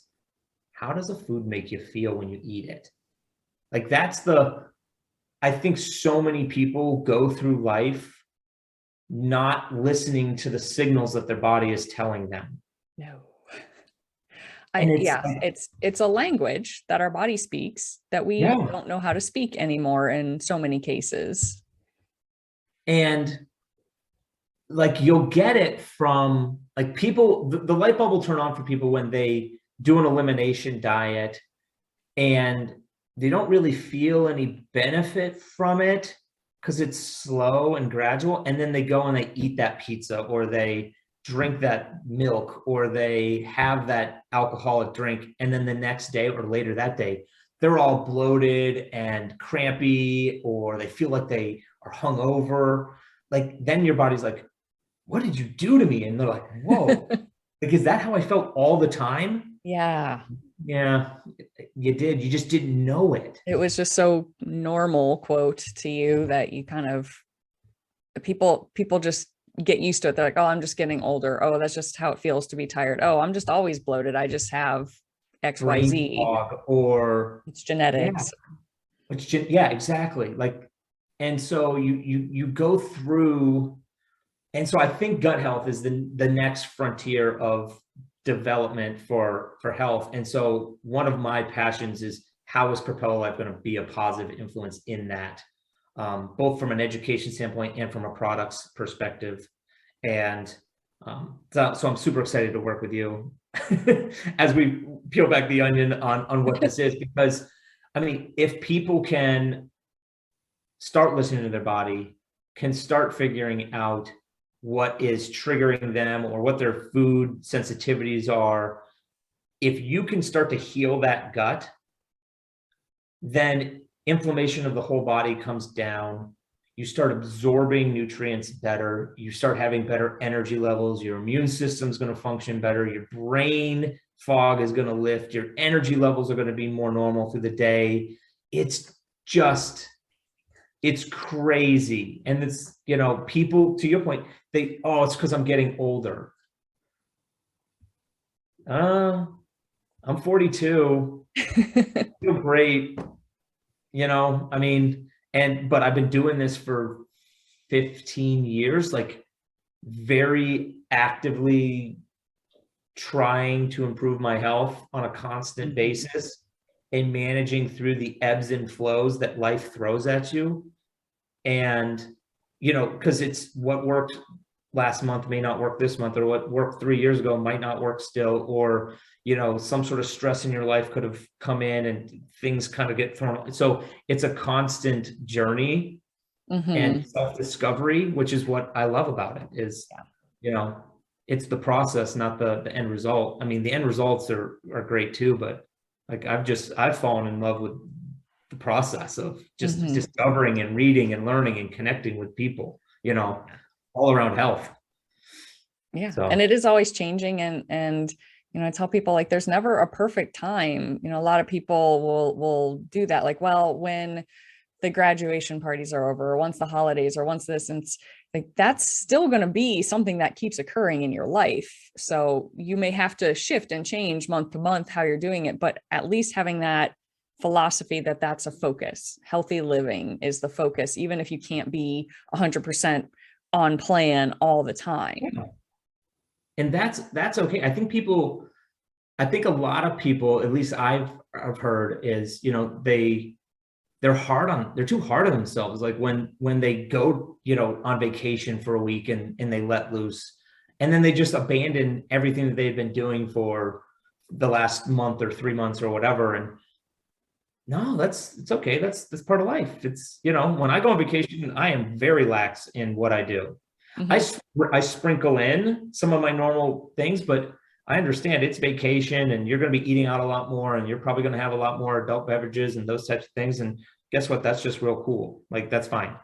how does a food make you feel when you eat it? Like I think so many people go through life not listening to the signals that their body is telling them. No. It's a language that our body speaks that we don't know how to speak anymore in so many cases. And like, you'll get it from like people, the light bulb will turn on for people when they do an elimination diet and they don't really feel any benefit from it, because it's slow and gradual. And then they go and they eat that pizza, or they drink that milk, or they have that alcoholic drink. And then the next day or later that day, they're all bloated and crampy, or they feel like they are hungover. Like, then your body's like, what did you do to me? And they're like, whoa, like, is that how I felt all the time? Yeah. Yeah, you did. You just didn't know it. It was just so normal, quote, to you, that you kind of, people just get used to it. They're like, oh, I'm just getting older. Oh, that's just how it feels to be tired. Oh, I'm just always bloated. I just have X, Y, Z. Or it's genetics. Yeah, exactly. Like, and so you go through, and so I think gut health is the next frontier of development for health. And so one of my passions is, how is Propello Life going to be a positive influence in that, both from an education standpoint and from a products perspective. And so I'm super excited to work with you as we peel back the onion on what this is, because I mean, if people can start listening to their body, can start figuring out what is triggering them or what their food sensitivities are, if you can start to heal that gut, then inflammation of the whole body comes down. You start absorbing nutrients better. You start having better energy levels. Your immune system is going to function better. Your brain fog is going to lift. Your energy levels are going to be more normal through the day. It's crazy. And it's, people, to your point, it's because I'm getting older. I'm 42. I feel great. I mean, but I've been doing this for 15 years, like very actively trying to improve my health on a constant basis, and managing through the ebbs and flows that life throws at you. And, because it's what worked last month may not work this month, or what worked 3 years ago might not work still, or, some sort of stress in your life could have come in and things kind of get thrown. So it's a constant journey and self-discovery, which is what I love about it is, it's the process, not the end result. I mean, the end results are great too, but like I've fallen in love with the process of just discovering and reading and learning and connecting with people, all around health. Yeah. So. And it is always changing. And, I tell people like, there's never a perfect time. A lot of people will do that. Like, well, when the graduation parties are over, or once the holidays, or once this, and it's like, that's still going to be something that keeps occurring in your life. So you may have to shift and change month to month how you're doing it, but at least having that philosophy that that's a focus. Healthy living is the focus, even if you can't be 100% on plan all the time. Yeah. And that's okay. I think a lot of people, at least I've heard, is, they're too hard on themselves. Like when they go, on vacation for a week and they let loose, and then they just abandon everything that they've been doing for the last month or 3 months or whatever. And no, it's okay. That's part of life. It's, when I go on vacation, I am very lax in what I do. I sprinkle in some of my normal things, but I understand it's vacation and you're going to be eating out a lot more, and you're probably going to have a lot more adult beverages and those types of things. And guess what? That's just real cool. Like, that's fine.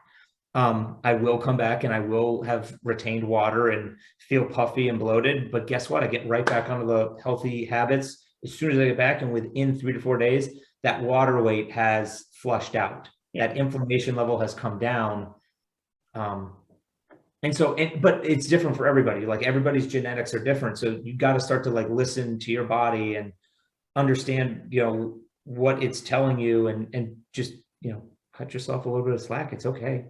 I will come back and I will have retained water and feel puffy and bloated, but guess what? I get right back onto the healthy habits as soon as I get back. And within 3 to 4 days, that water weight has flushed out. That inflammation level has come down. But it's different for everybody. Like, everybody's genetics are different. So you got to start to like listen to your body and understand, what it's telling you, and just, cut yourself a little bit of slack. It's okay.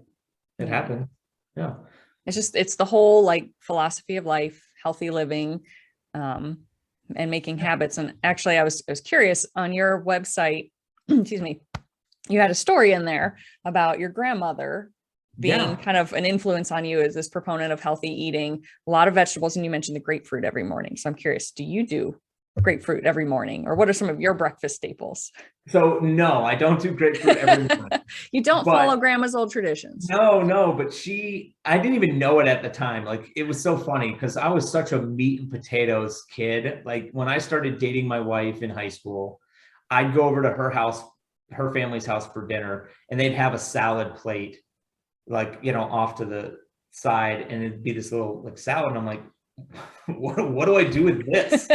It happened. Yeah. It's the whole like philosophy of life, healthy living, and making habits. And actually I was curious, on your website, excuse me, you had a story in there about your grandmother being kind of an influence on you as this proponent of healthy eating, a lot of vegetables. And you mentioned the grapefruit every morning. So I'm curious, do you do grapefruit every morning, or what are some of your breakfast staples? So no, I don't do grapefruit every morning. You don't follow grandma's old traditions. No, but I didn't even know it at the time. Like, it was so funny because I was such a meat and potatoes kid. Like, when I started dating my wife in high school, I'd go over to her house, her family's house, for dinner, and they'd have a salad plate, like, off to the side, and it'd be this little like salad. And I'm like, what do I do with this?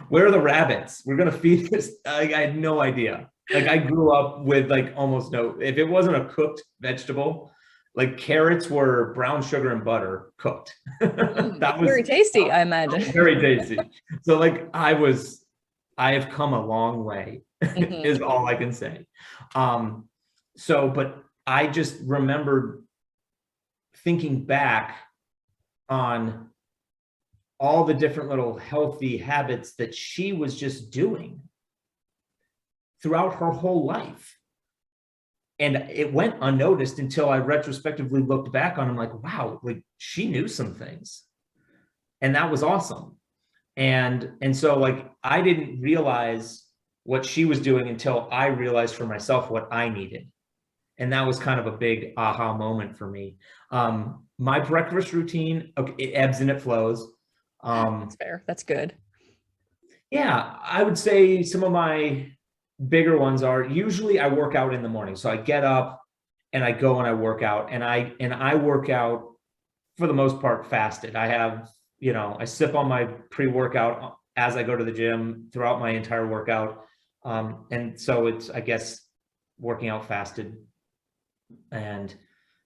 Where are the rabbits? We're going to feed this. I had no idea. Like, I grew up with like almost if it wasn't a cooked vegetable, like carrots were brown sugar and butter cooked. That was very tasty, I imagine. Very tasty. So like, I have come a long way, is all I can say. But I just remembered thinking back on all the different little healthy habits that she was just doing throughout her whole life. And it went unnoticed until I retrospectively looked back on them, like, wow, like, she knew some things. And that was awesome. And so like, I didn't realize what she was doing until I realized for myself what I needed. And that was kind of a big aha moment for me. My breakfast routine, okay, it ebbs and it flows. That's fair. That's good. Yeah, I would say some of my bigger ones are, usually I work out in the morning. So I get up and I go and I work out, and I work out for the most part fasted. I have, I sip on my pre-workout as I go to the gym throughout my entire workout. And so it's, I guess, working out fasted, and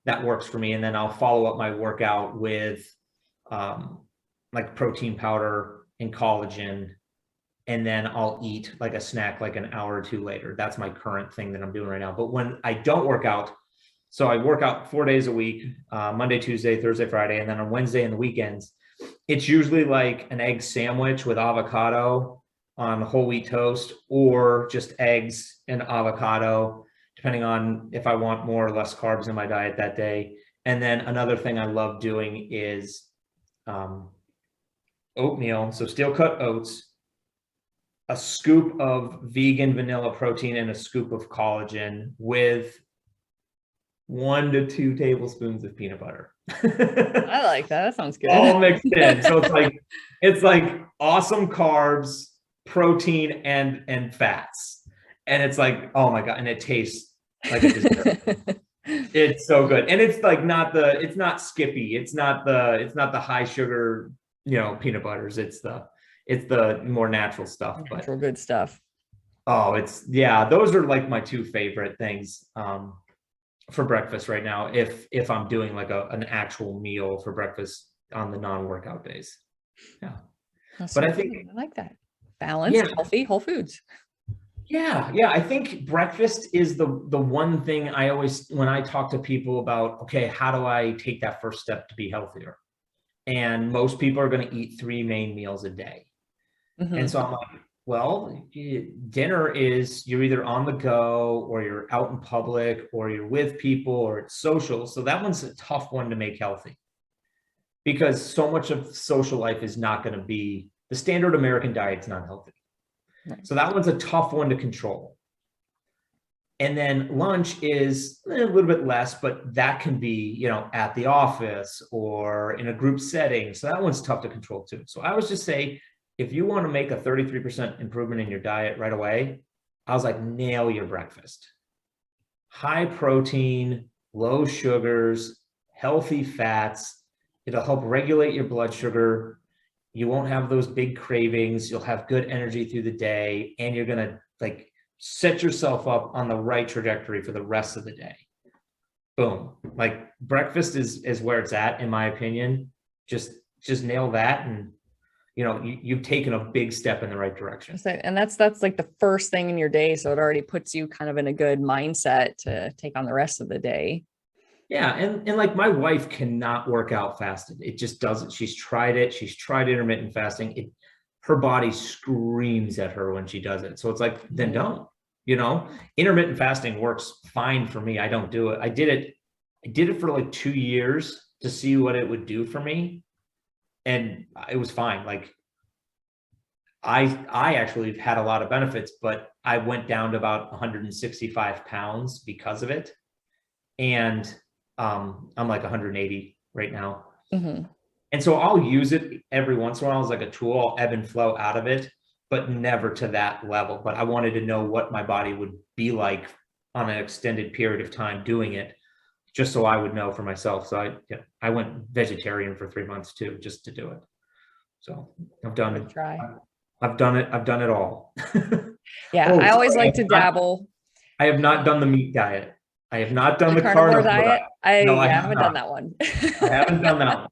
that works for me. And then I'll follow up my workout with like protein powder and collagen, and then I'll eat like a snack like an hour or two later. That's my current thing that I'm doing right now. But when I don't work out, so I work out 4 days a week, Monday, Tuesday, Thursday, Friday, and then on Wednesday and the weekends, it's usually like an egg sandwich with avocado on whole wheat toast, or just eggs and avocado, depending on if I want more or less carbs in my diet that day. And then another thing I love doing is oatmeal. So steel cut oats, a scoop of vegan vanilla protein and a scoop of collagen with 1 to 2 tablespoons of peanut butter. I like that. That sounds good. All mixed in. So it's like awesome carbs, protein, and fats. And it's like, oh my God. And it tastes like a dessert. It's so good. And it's like it's not Skippy. It's not the high sugar, peanut butters. It's the more natural stuff. Natural good stuff. Oh, those are like my two favorite things for breakfast right now. If I'm doing like an actual meal for breakfast on the non-workout days. Yeah. But I think I like that. Balanced, healthy, whole foods. Yeah. I think breakfast is the one thing I always, when I talk to people about, okay, how do I take that first step to be healthier? And most people are going to eat 3 main meals a day. Mm-hmm. And so I'm like, well, dinner is you're either on the go or you're out in public or you're with people or it's social. So that one's a tough one to make healthy because so much of social life is not going to be the standard American diet's not healthy. Right. So that one's a tough one to control. And then lunch is a little bit less, but that can be, at the office or in a group setting. So that one's tough to control too. So I would just say, if you want to make a 33% improvement in your diet right away, I was like, nail your breakfast. High protein, low sugars, healthy fats. It'll help regulate your blood sugar. You won't have those big cravings. You'll have good energy through the day, and you're going to set yourself up on the right trajectory for the rest of the day. Boom. Like breakfast is where it's at, in my opinion. Just nail that. And, you've taken a big step in the right direction. And that's like the first thing in your day. So it already puts you kind of in a good mindset to take on the rest of the day. Yeah. And like my wife cannot work out fasted. It just doesn't. She's tried it. She's tried intermittent fasting. Her body screams at her when she does it. So it's like, then don't, intermittent fasting works fine for me. I don't do it. I did it for like 2 years to see what it would do for me. And it was fine. Like I actually had a lot of benefits, but I went down to about 165 pounds because of it. And I'm like 180 right now. Mm-hmm. And so I'll use it every once in a while as like a tool. I'll ebb and flow out of it, but never to that level. But I wanted to know what my body would be like on an extended period of time doing it, just so I would know for myself. So I went vegetarian for 3 months too, just to do it. So I've done it. I've done it all. Yeah. I always like to dabble. I have not done the meat diet. I have not done the carnivore diet. I haven't done that one. I haven't done that one.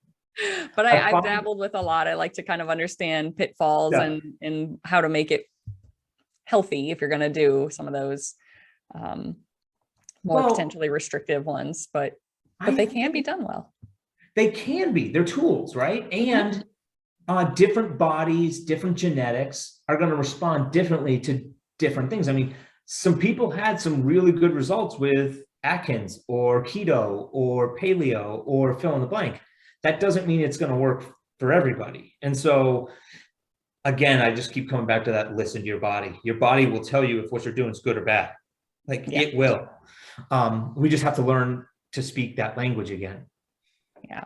But I've dabbled with a lot. I like to kind of understand pitfalls and how to make it healthy if you're going to do some of those more potentially restrictive ones, but they can be done well. They can be. They're tools, right? And different bodies, different genetics are going to respond differently to different things. I mean, some people had some really good results with Atkins or keto or paleo or fill in the blank. That doesn't mean it's going to work for everybody. And so again, I just keep coming back to that, listen to your body. Your body will tell you if what you're doing is good or bad. It will. We just have to learn to speak that language again. Yeah.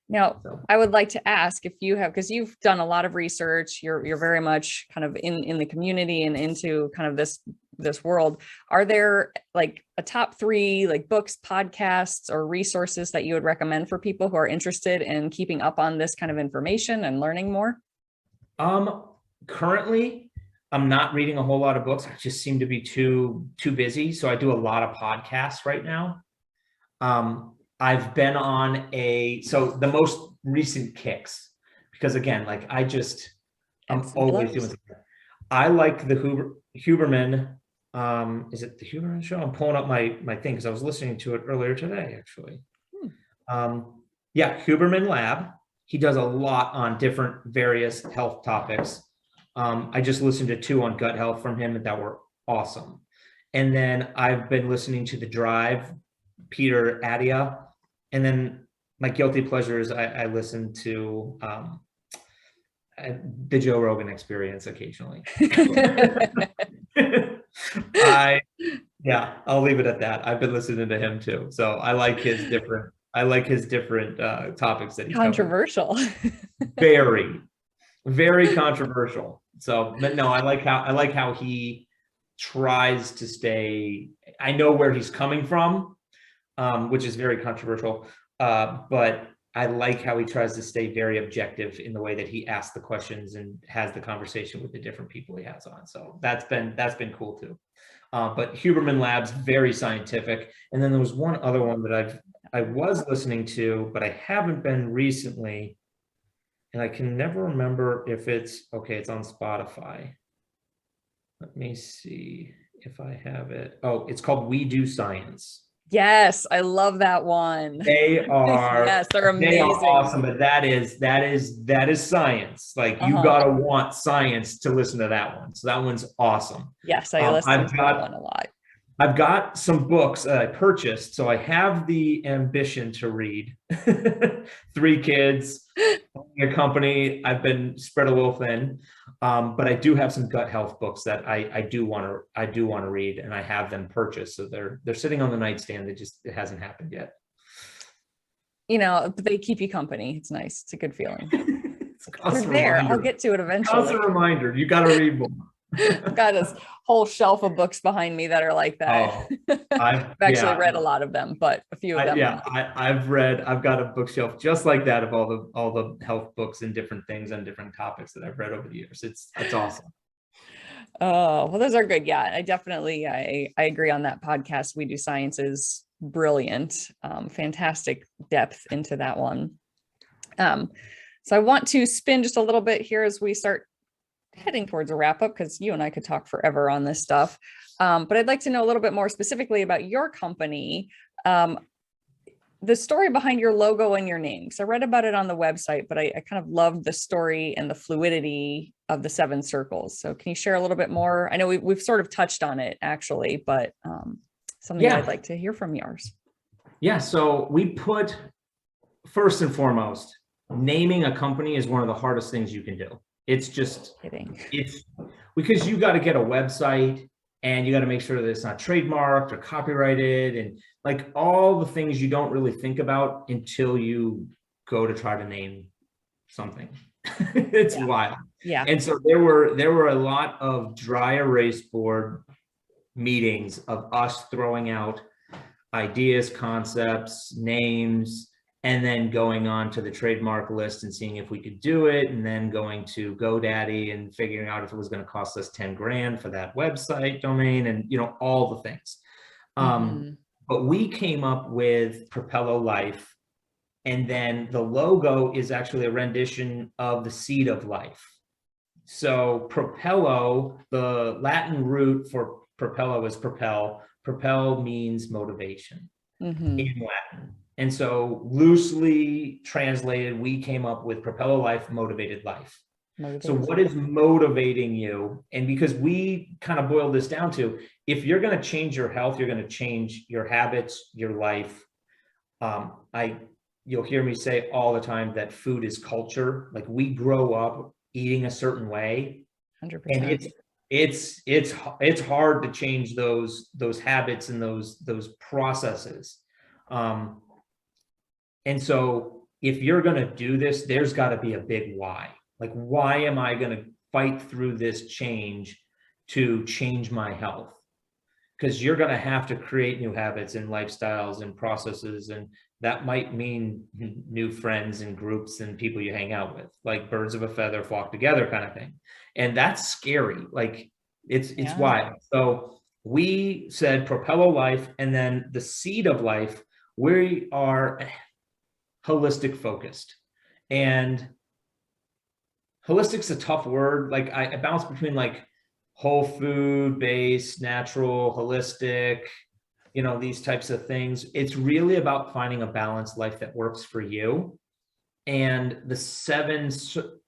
Now, I would like to ask if you have, because you've done a lot of research, you're very much kind of in the community and into kind of this world. Are there like a top 3 like books, podcasts, or resources that you would recommend for people who are interested in keeping up on this kind of information and learning more? Currently, I'm not reading a whole lot of books. I just seem to be too busy. So I do a lot of podcasts right now. I've been on the most recent kicks, because again, like I'm always doing something. I like the Huberman. Is it the Huberman show? I'm pulling up my thing because I was listening to it earlier today, actually. Huberman Lab. He does a lot on different various health topics. I just listened to 2 on gut health from him that were awesome. And then I've been listening to The Drive, Peter Attia. And then my guilty pleasures, I listen to the Joe Rogan Experience occasionally. I'll leave it at that. I've been listening to him too. So I like his different topics that he's Controversial. Very, very controversial. So, but no, I like how he tries to stay. I know where he's coming from, which is very controversial. But I like how he tries to stay very objective in the way that he asks the questions and has the conversation with the different people he has on. So that's been cool too. But Huberman Labs, very scientific. And then there was one other one that I was listening to, but I haven't been recently. And I can never remember if it's on Spotify. Let me see if I have it. Oh, it's called We Do Science. Yes, I love that one. They are yes, they're amazing. They are awesome, but that is science. Like you gotta want science to listen to that one. So that one's awesome. Yes, I listen to that one a lot. I've got some books that I purchased, so I have the ambition to read. 3 kids, owning a company. I've been spread a little thin, but I do have some gut health books that I do want to read, and I have them purchased. So they're sitting on the nightstand. It hasn't happened yet. You know, they keep you company. It's nice. It's a good feeling. They're there. I'll get to it eventually. Constant reminder. You got to read more. I've got this whole shelf of books behind me that are like that. I've actually read a lot of them, but a few of them. I've got a bookshelf just like that of all the health books and different things and different topics that I've read over the years. It's awesome. Oh, well, those are good. Yeah, I agree on that podcast. We Do Science is brilliant. Fantastic depth into that one. So I want to spin just a little bit here as we start heading towards a wrap up, because you and I could talk forever on this stuff. But I'd like to know a little bit more specifically about your company, the story behind your logo and your name. So I read about it on the website, but I kind of loved the story and the fluidity of the 7 circles. So can you share a little bit more? I know we've sort of touched on it actually, but something I'd like to hear from yours. Yeah. So we put, first and foremost, naming a company is one of the hardest things you can do. It's because you got to get a website and you got to make sure that it's not trademarked or copyrighted and like all the things you don't really think about until you go to try to name something. It's wild. Yeah. And so there were a lot of dry erase board meetings of us throwing out ideas, concepts, names, and then going on to the trademark list and seeing if we could do it, and then going to GoDaddy and figuring out if it was going to cost us 10 grand for that website domain, and all the things. But we came up with Propello Life, and then the logo is actually a rendition of the seed of life. So Propello, the Latin root for propello is propel. Propel means motivation in Latin. And so loosely translated, we came up with Propello Life, motivated life. So what is motivating you? And because we kind of boiled this down to, if you're going to change your health, you're going to change your habits, your life. You'll hear me say all the time that food is culture. Like we grow up eating a certain way, 100%. And it's hard to change those habits and those processes. And so if you're going to do this, there's got to be a big why. Like, why am I going to fight through this change to change my health? Because you're going to have to create new habits and lifestyles and processes. And that might mean new friends and groups and people you hang out with, like birds of a feather flock together kind of thing. And that's scary. Like it's wild. So we said Propello Life, and then the seed of life, we are holistic focused. And holistic's a tough word. Like I bounce between like whole food based, natural, holistic, these types of things. It's really about finding a balanced life that works for you. And the 7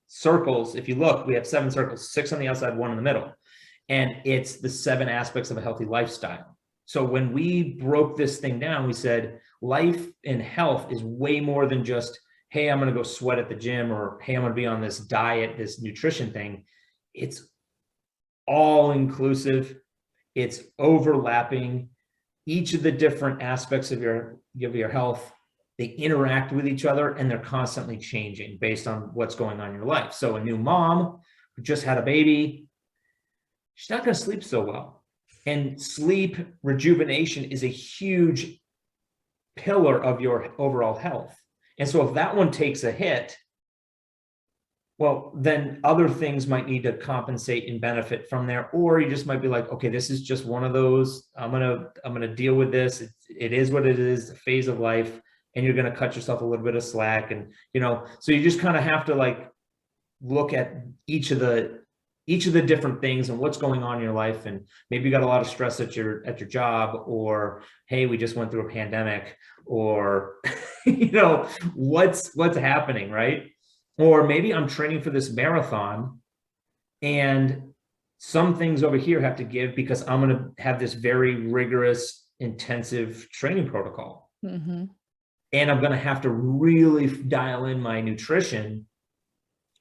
circles, if you look, we have 7 circles, 6 on the outside, 1 in the middle. And it's the 7 aspects of a healthy lifestyle. So when we broke this thing down, we said life and health is way more than just, hey, I'm going to go sweat at the gym, or hey, I'm going to be on this diet, this nutrition thing. It's all inclusive. It's overlapping. Each of the different aspects of your health, they interact with each other, and they're constantly changing based on what's going on in your life. So a new mom who just had a baby, she's not going to sleep so well. And sleep rejuvenation is a huge pillar of your overall health. And so if that one takes a hit, well, then other things might need to compensate and benefit from there. Or you just might be like, okay, this is just one of those, I'm gonna deal with this. It is what it is, a phase of life, and you're gonna cut yourself a little bit of slack. And, so you just kind of have to like look at each of the different things and what's going on in your life. And maybe you got a lot of stress at your job, or, hey, we just went through a pandemic, or, what's happening, right? Or maybe I'm training for this marathon and some things over here have to give because I'm going to have this very rigorous, intensive training protocol. Mm-hmm. And I'm going to have to really dial in my nutrition.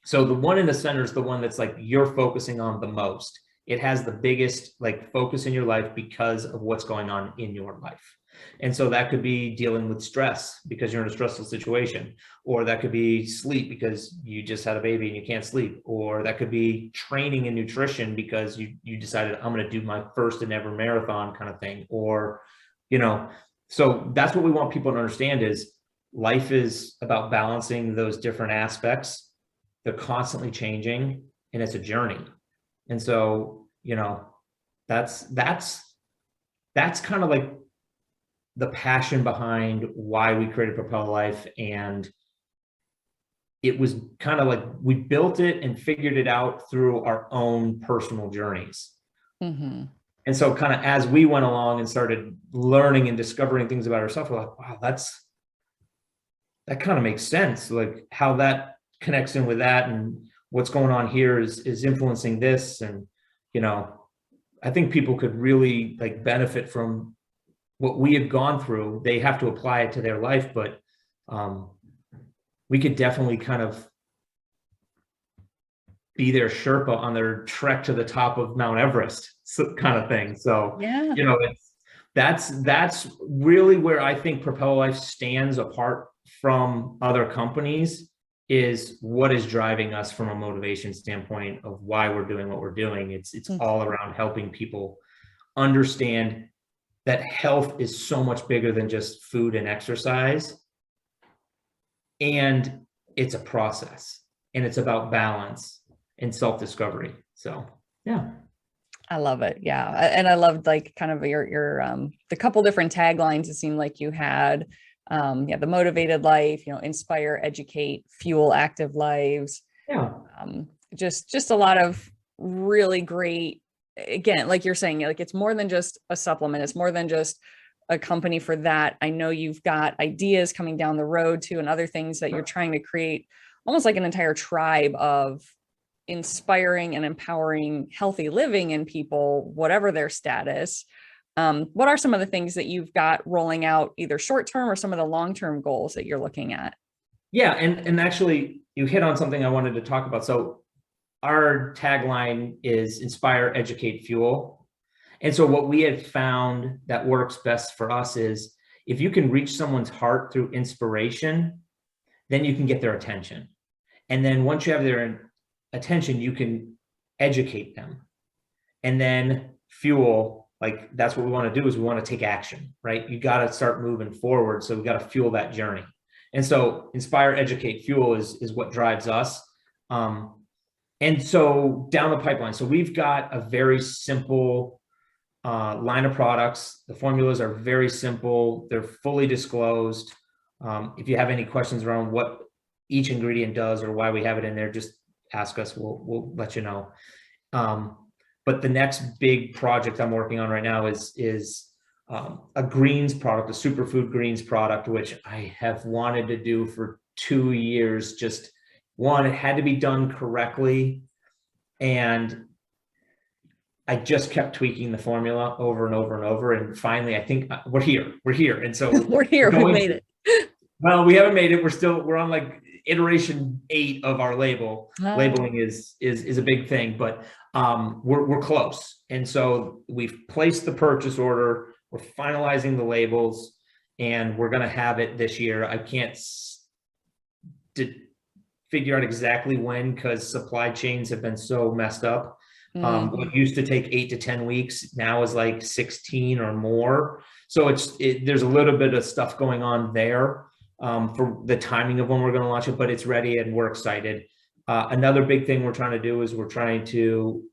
So the one in the center is the one that's like you're focusing on the most. It has the biggest like focus in your life because of what's going on in your life. And so that could be dealing with stress because you're in a stressful situation, or that could be sleep because you just had a baby and you can't sleep, or that could be training and nutrition because you decided I'm going to do my first and ever marathon kind of thing, or, so that's what we want people to understand is life is about balancing those different aspects. They're constantly changing and it's a journey. And so, that's kind of like the passion behind why we created Propello Life. And it was kind of like we built it and figured it out through our own personal journeys. Mm-hmm. And so kind of as we went along and started learning and discovering things about ourselves, we're like, wow, that kind of makes sense. Like how that connects in with that, and what's going on here is influencing this. And, I think people could really like benefit from what we have gone through. They have to apply it to their life, but we could definitely kind of be their Sherpa on their trek to the top of Mount Everest, kind of thing. So, Yeah. that's really where I think Propello Life stands apart from other companies, is what is driving us from a motivation standpoint of why we're doing what we're doing. It's all around helping people understand that health is so much bigger than just food and exercise. And it's a process, and it's about balance and self-discovery. So, yeah. I love it. Yeah. And I loved like kind of your the couple different taglines it seemed like you had. The motivated life, inspire, educate, fuel active lives. Yeah. Just a lot of really great, again, like you're saying, like it's more than just a supplement. It's more than just a company for that. I know you've got ideas coming down the road too, and other things that you're trying to create, almost like an entire tribe of inspiring and empowering healthy living in people, whatever their status. What are some of the things that you've got rolling out, either short-term or some of the long-term goals that you're looking at? Yeah. And actually you hit on something I wanted to talk about. So our tagline is inspire, educate, fuel. And so what we have found that works best for us is if you can reach someone's heart through inspiration, then you can get their attention. And then once you have their attention, you can educate them. And then fuel, like that's what we want to do, is we want to take action, right? You got to start moving forward. So we got to fuel that journey. And so inspire, educate, fuel is what drives us. And so down the pipeline, so we've got a very simple line of products. The formulas are very simple. They're fully disclosed. If you have any questions around what each ingredient does or why we have it in there, just ask us. We'll let you know. But the next big project I'm working on right now is a greens product, a superfood greens product, which I have wanted to do for 2 years. Just one, it had to be done correctly. And I just kept tweaking the formula over and over and over. And finally, I think we're here. And so We're here. We made it. Well, we haven't made it. We're on like iteration 8 of our label. Oh. Labeling is a big thing, but we're close. And so we've placed the purchase order. We're finalizing the labels, and we're going to have it this year. I can't figure out exactly when, because supply chains have been so messed up. What used to take 8 to 10 weeks now is like 16 or more. So there's a little bit of stuff going on there for the timing of when we're going to launch it, but it's ready and we're excited. Another big thing we're trying to do is we're trying to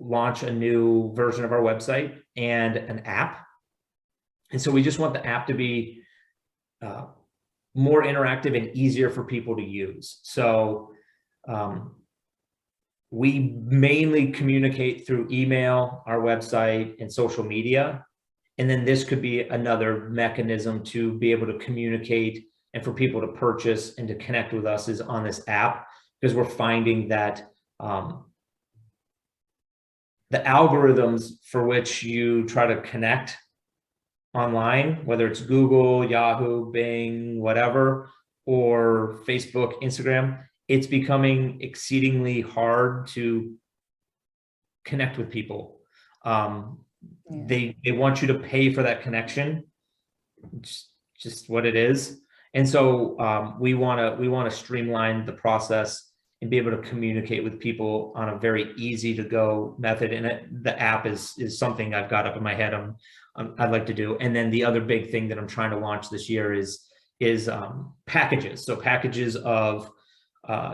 launch a new version of our website and an app. And so we just want the app to be more interactive and easier for people to use. So we mainly communicate through email, our website, and social media. And then this could be another mechanism to be able to communicate and for people to purchase and to connect with us is on this app, because we're finding that the algorithms for which you try to connect online, whether it's Google, Yahoo, Bing, whatever, or Facebook, Instagram, it's becoming exceedingly hard to connect with people. They want you to pay for that connection. It's just what it is. And so we want to streamline the process and be able to communicate with people on a very easy to go method. And the app is something I've got up in my head I'd like to do. And then the other big thing that I'm trying to launch this year is packages. So packages of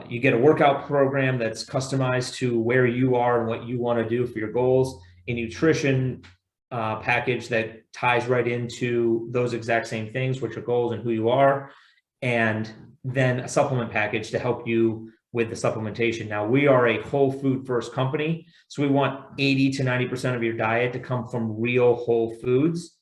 you get a workout program that's customized to where you are and what you want to do for your goals, a nutrition package that ties right into those exact same things, which are goals and who you are, and then a supplement package to help you with the supplementation. Now, we are a whole food first company, so we want 80 to 90% of your diet to come from real whole foods,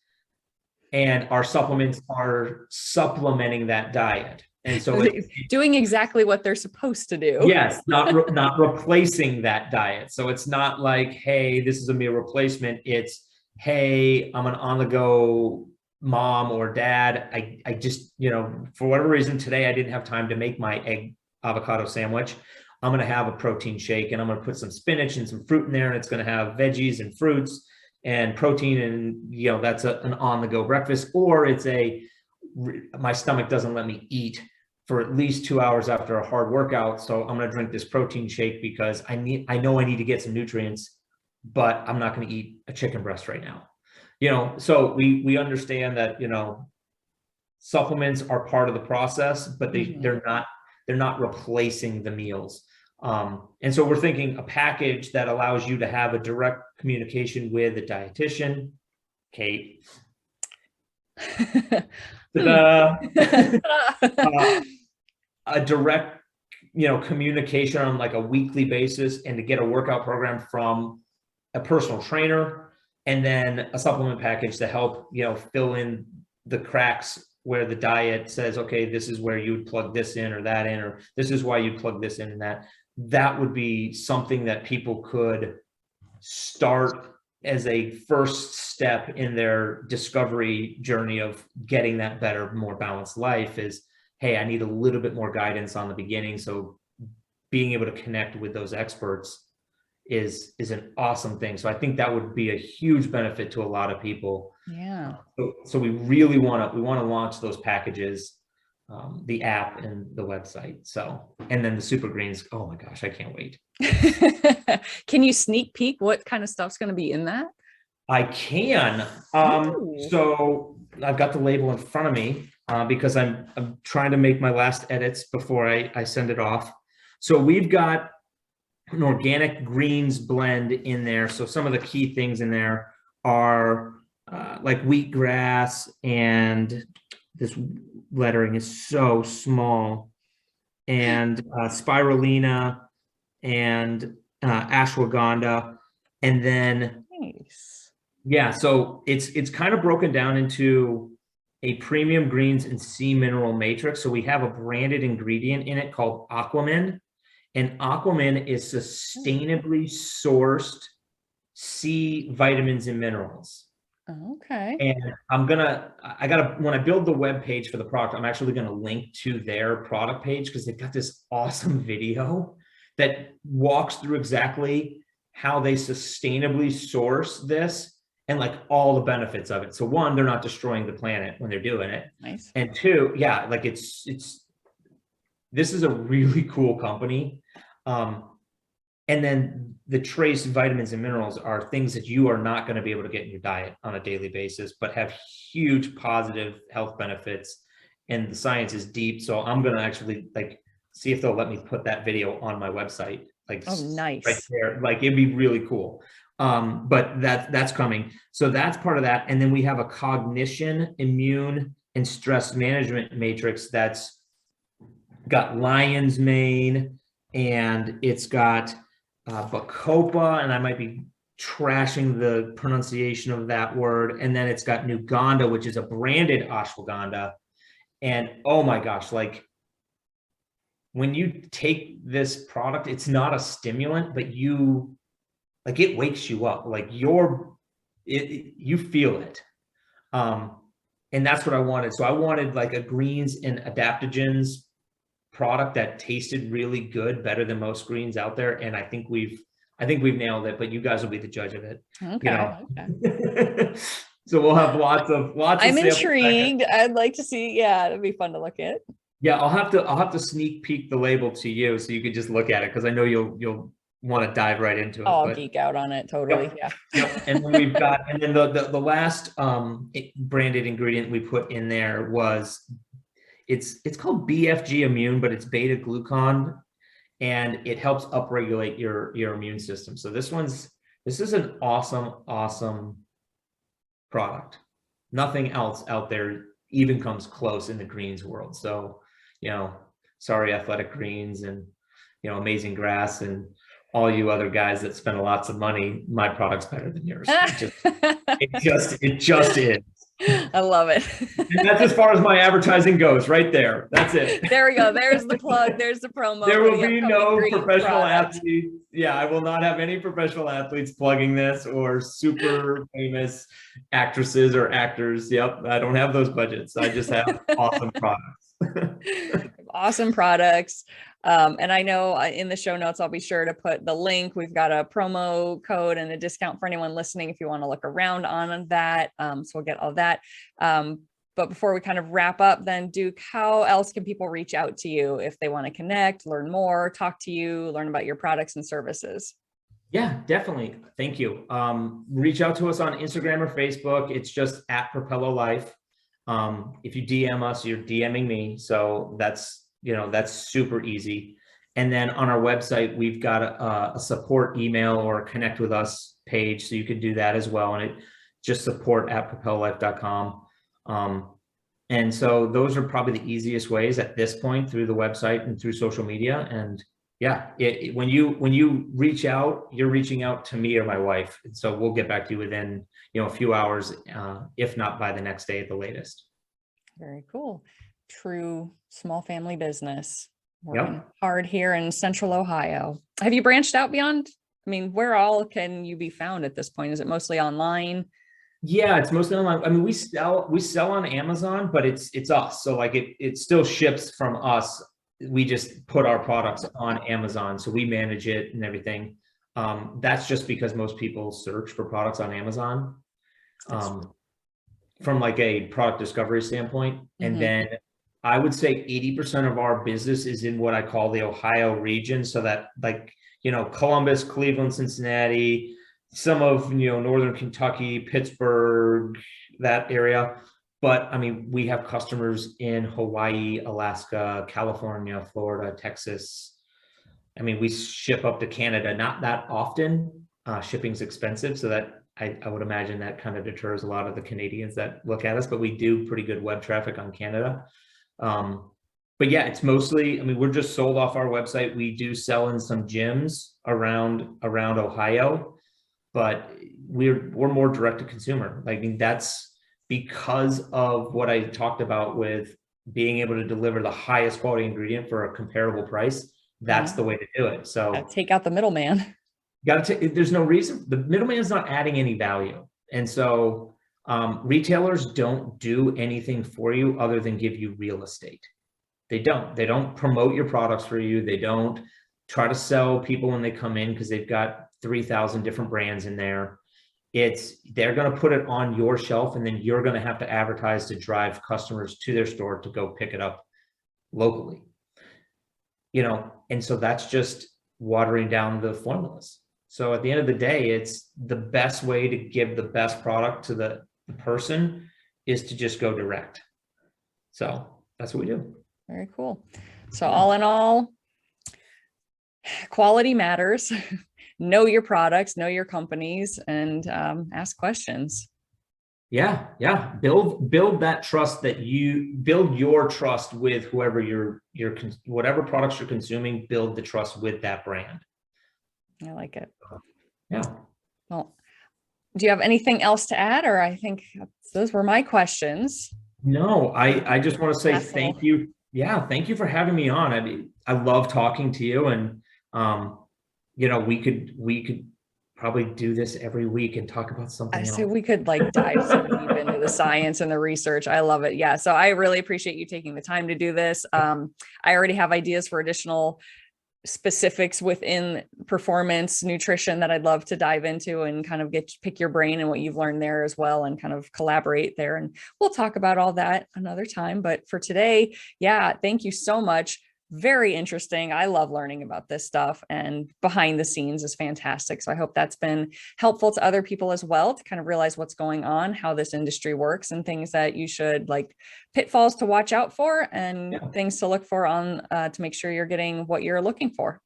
and our supplements are supplementing that diet. And so doing exactly what they're supposed to do. Yes, not replacing that diet. So it's not like, hey, this is a meal replacement. It's, hey, I'm an on-the-go mom or dad. I just, for whatever reason today, I didn't have time to make my egg avocado sandwich. I'm going to have a protein shake, and I'm going to put some spinach and some fruit in there, and it's going to have veggies and fruits and protein. And, that's an on-the-go breakfast. Or it's my stomach doesn't let me eat for at least 2 hours after a hard workout. So I'm going to drink this protein shake because I know I need to get some nutrients, but I'm not going to eat a chicken breast right now. So we understand that, supplements are part of the process, but they're not replacing the meals. And so we're thinking a package that allows you to have a direct communication with a dietitian, Kate. A direct, communication on like a weekly basis, and to get a workout program from a personal trainer, and then a supplement package to help, fill in the cracks where the diet says, okay, this is where you would plug this in or that in, or this is why you plug this in and that. That would be something that people could start as a first step in their discovery journey of getting that better, more balanced life. Is, hey, I need a little bit more guidance on the beginning. So being able to connect with those experts is an awesome thing. So I think that would be a huge benefit to a lot of people. Yeah. So we really want to launch those packages, the app and the website. So, and then the super greens. Oh my gosh, I can't wait. Can you sneak peek what kind of stuff's going to be in that? I can. So I've got the label in front of me because I'm trying to make my last edits before I send it off. So we've got an organic greens blend in there. So some of the key things in there are like wheatgrass, and this lettering is so small, and spirulina and ashwagandha. And then nice. Yeah, so it's kind of broken down into a premium greens and sea mineral matrix. So we have a branded ingredient in it called Aquamin, and Aquamin is sustainably sourced C vitamins and minerals. Okay. And when I build the web page for the product, I'm actually going to link to their product page because they've got this awesome video that walks through exactly how they sustainably source this and like all the benefits of it. So one, they're not destroying the planet when they're doing it. Nice. And two, yeah, like this is a really cool company. And then the trace vitamins and minerals are things that you are not going to be able to get in your diet on a daily basis, but have huge positive health benefits. And the science is deep. So I'm going to actually like see if they'll let me put that video on my website. Like, oh, nice. Right there. Like it'd be really cool. But that's coming. So that's part of that. And then we have a cognition, immune, and stress management matrix that's got lion's mane, and it's got Bacopa, and I might be trashing the pronunciation of that word. And then it's got Nuganda, which is a branded ashwagandha. And oh my gosh, like when you take this product, it's not a stimulant, but it wakes you up. Like you feel it. And that's what I wanted. So I wanted like a greens and adaptogens product that tasted really good, better than most greens out there. And I think we've nailed it, but you guys will be the judge of it. Okay. Okay. So we'll have lots of I'm intrigued. I'd like to see. Yeah, it'd be fun to look at. Yeah, I'll have to sneak peek the label to you so you can just look at it, because I know you'll want to dive right into it. I'll geek out on it totally. Yep, yeah. Yep. And then we've got, and then the last branded ingredient we put in there was it's called BFG Immune, but it's beta glucan, and it helps upregulate your immune system. So this is an awesome product. Nothing else out there even comes close in the greens world. So, sorry, Athletic Greens and, Amazing Grass and all you other guys that spend lots of money, my product's better than yours. It just is. I love it. And that's as far as my advertising goes, right there. That's it. There we go. There's the plug. There's the promo. There will be no professional athletes. Yeah, I will not have any professional athletes plugging this, or super famous actresses or actors. Yep, I don't have those budgets. I just have awesome products. Awesome products. And I know in the show notes, I'll be sure to put the link. We've got a promo code and a discount for anyone listening if you want to look around on that. So we'll get all that. But before we kind of wrap up then, Duke, how else can people reach out to you if they want to connect, learn more, talk to you, learn about your products and services? Yeah, definitely. Thank you. Reach out to us on Instagram or Facebook. It's just at Propello Life. If you DM us, you're DMing me. So that's super easy. And then on our website, we've got a support email or connect with us page. So you can do that as well. And it just support@propellolife.com. And so those are probably the easiest ways at this point, through the website and through social media. And yeah, when you reach out, you're reaching out to me or my wife. And so we'll get back to you within, a few hours, if not by the next day at the latest. Very cool. True small family business. Working hard here in Central Ohio. Have you branched out beyond? I mean, where all can you be found at this point? Is it mostly online? Yeah, it's mostly online. I mean, we sell on Amazon, but it's us. So like it still ships from us. We just put our products on Amazon. So we manage it and everything. That's just because most people search for products on Amazon. From like a product discovery standpoint. And then I would say 80% of our business is in what I call the Ohio region. So that like, Columbus, Cleveland, Cincinnati, some of, Northern Kentucky, Pittsburgh, that area. But I mean, we have customers in Hawaii, Alaska, California, Florida, Texas. I mean, we ship up to Canada, not that often. Shipping's expensive. So that I would imagine that kind of deters a lot of the Canadians that look at us, but we do pretty good web traffic on Canada. But yeah, it's mostly, I mean, we're just sold off our website. We do sell in some gyms around Ohio, but we're more direct to consumer. I mean, that's because of what I talked about with being able to deliver the highest quality ingredient for a comparable price. That's the way to do it. So take out the middleman. there's no reason. The middleman's not adding any value. And so retailers don't do anything for you other than give you real estate. They don't promote your products for you. They don't try to sell people when they come in because they've got 3,000 different brands in there. They're going to put it on your shelf, and then you're going to have to advertise to drive customers to their store to go pick it up locally. And so that's just watering down the formulas. So at the end of the day, it's the best way to give the best product to the person is to just go direct. So that's what we do. Very cool. So all in all, quality matters. Know your products, know your companies, and ask questions. Yeah. Build that trust build your trust with whoever whatever products you're consuming, build the trust with that brand. I like it. Yeah. Well, do you have anything else to add? Or I think those were my questions. No, I just want to say thank you. Yeah. Thank you for having me on. I mean, I love talking to you, and we could probably do this every week and talk about something else. I say we could like dive so deep into the science and the research. I love it. Yeah. So I really appreciate you taking the time to do this. I already have ideas for additional specifics within performance nutrition that I'd love to dive into and kind of pick your brain and what you've learned there as well, and kind of collaborate there. And we'll talk about all that another time. But for today, yeah, thank you so much. Very interesting. I love learning about this stuff, and behind the scenes is fantastic. So I hope that's been helpful to other people as well, to kind of realize what's going on, how this industry works, and things that you should, like, pitfalls to watch out for, and things to look for on to make sure you're getting what you're looking for.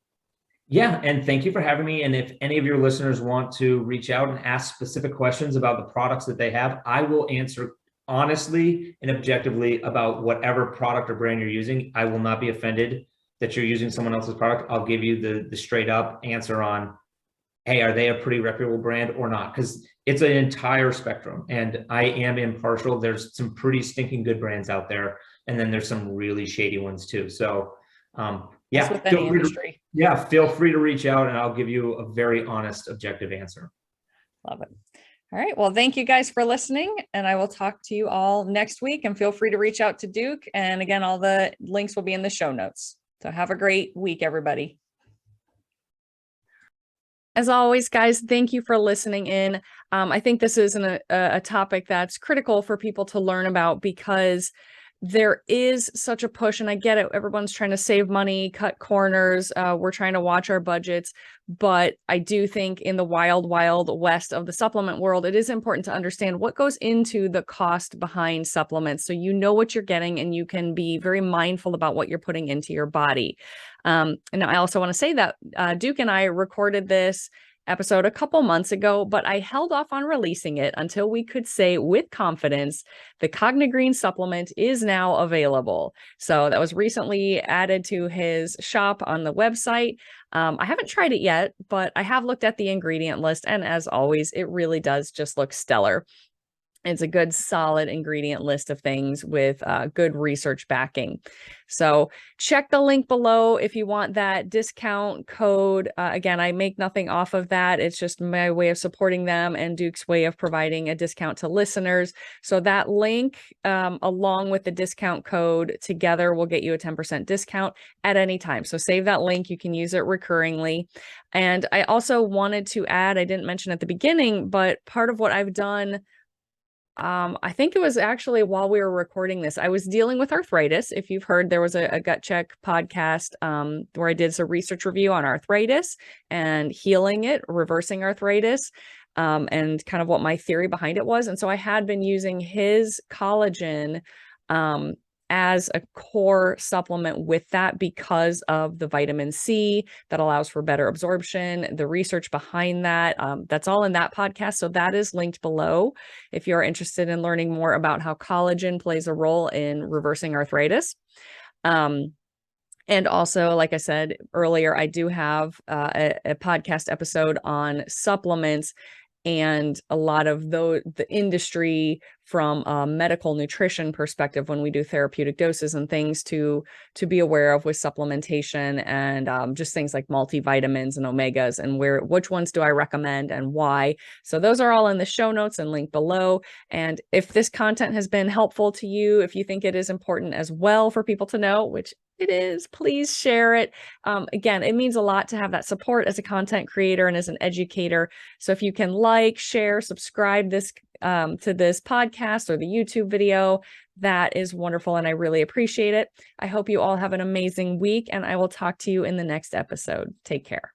Yeah. And thank you for having me. And if any of your listeners want to reach out and ask specific questions about the products that they have, I will answer honestly and objectively about whatever product or brand you're using. I will not be offended that you're using someone else's product. I'll give you the straight up answer on, hey, are they a pretty reputable brand or not? Because it's an entire spectrum, and I am impartial. There's some pretty stinking good brands out there, and then there's some really shady ones too. So yeah, with any industry. Feel free to reach out, and I'll give you a very honest, objective answer. Love it. All right. Well, thank you guys for listening, and I will talk to you all next week, and feel free to reach out to Duke. And again, all the links will be in the show notes. So have a great week, everybody. As always, guys, thank you for listening in. I think this is a topic that's critical for people to learn about, because there is such a push, and I get it. Everyone's trying to save money, cut corners. We're trying to watch our budgets. But I do think in the wild, wild west of the supplement world, it is important to understand what goes into the cost behind supplements, so you know what you're getting, and you can be very mindful about what you're putting into your body. And I also want to say that Duke and I recorded this episode a couple months ago, but I held off on releasing it until we could say with confidence the Cognigreen supplement is now available. So that was recently added to his shop on the website. I haven't tried it yet, but I have looked at the ingredient list, and as always, it really does just look stellar. It's a good, solid ingredient list of things with good research backing. So check the link below if you want that discount code. Again, I make nothing off of that. It's just my way of supporting them and Duke's way of providing a discount to listeners. So that link, along with the discount code together, will get you a 10% discount at any time. So save that link. You can use it recurringly. And I also wanted to add, I didn't mention at the beginning, but part of what I've done, I think it was actually while we were recording this, I was dealing with arthritis. If you've heard, there was a Gut Check podcast where I did some research review on arthritis and healing it, reversing arthritis, and kind of what my theory behind it was. And so I had been using his collagen as a core supplement with that, because of the vitamin C that allows for better absorption, the research behind that. That's all in that podcast. So that is linked below if you're interested in learning more about how collagen plays a role in reversing arthritis. And also, like I said earlier, I do have a podcast episode on supplements and a lot of the industry from a medical nutrition perspective when we do therapeutic doses and things to be aware of with supplementation and just things like multivitamins and omegas and which ones do I recommend and why. So those are all in the show notes and linked below. And if this content has been helpful to you, if you think it is important as well for people to know, which it is, please share it. Again, it means a lot to have that support as a content creator and as an educator. So if you can like, share, subscribe this to this podcast or the YouTube video, that is wonderful. And I really appreciate it. I hope you all have an amazing week, and I will talk to you in the next episode. Take care.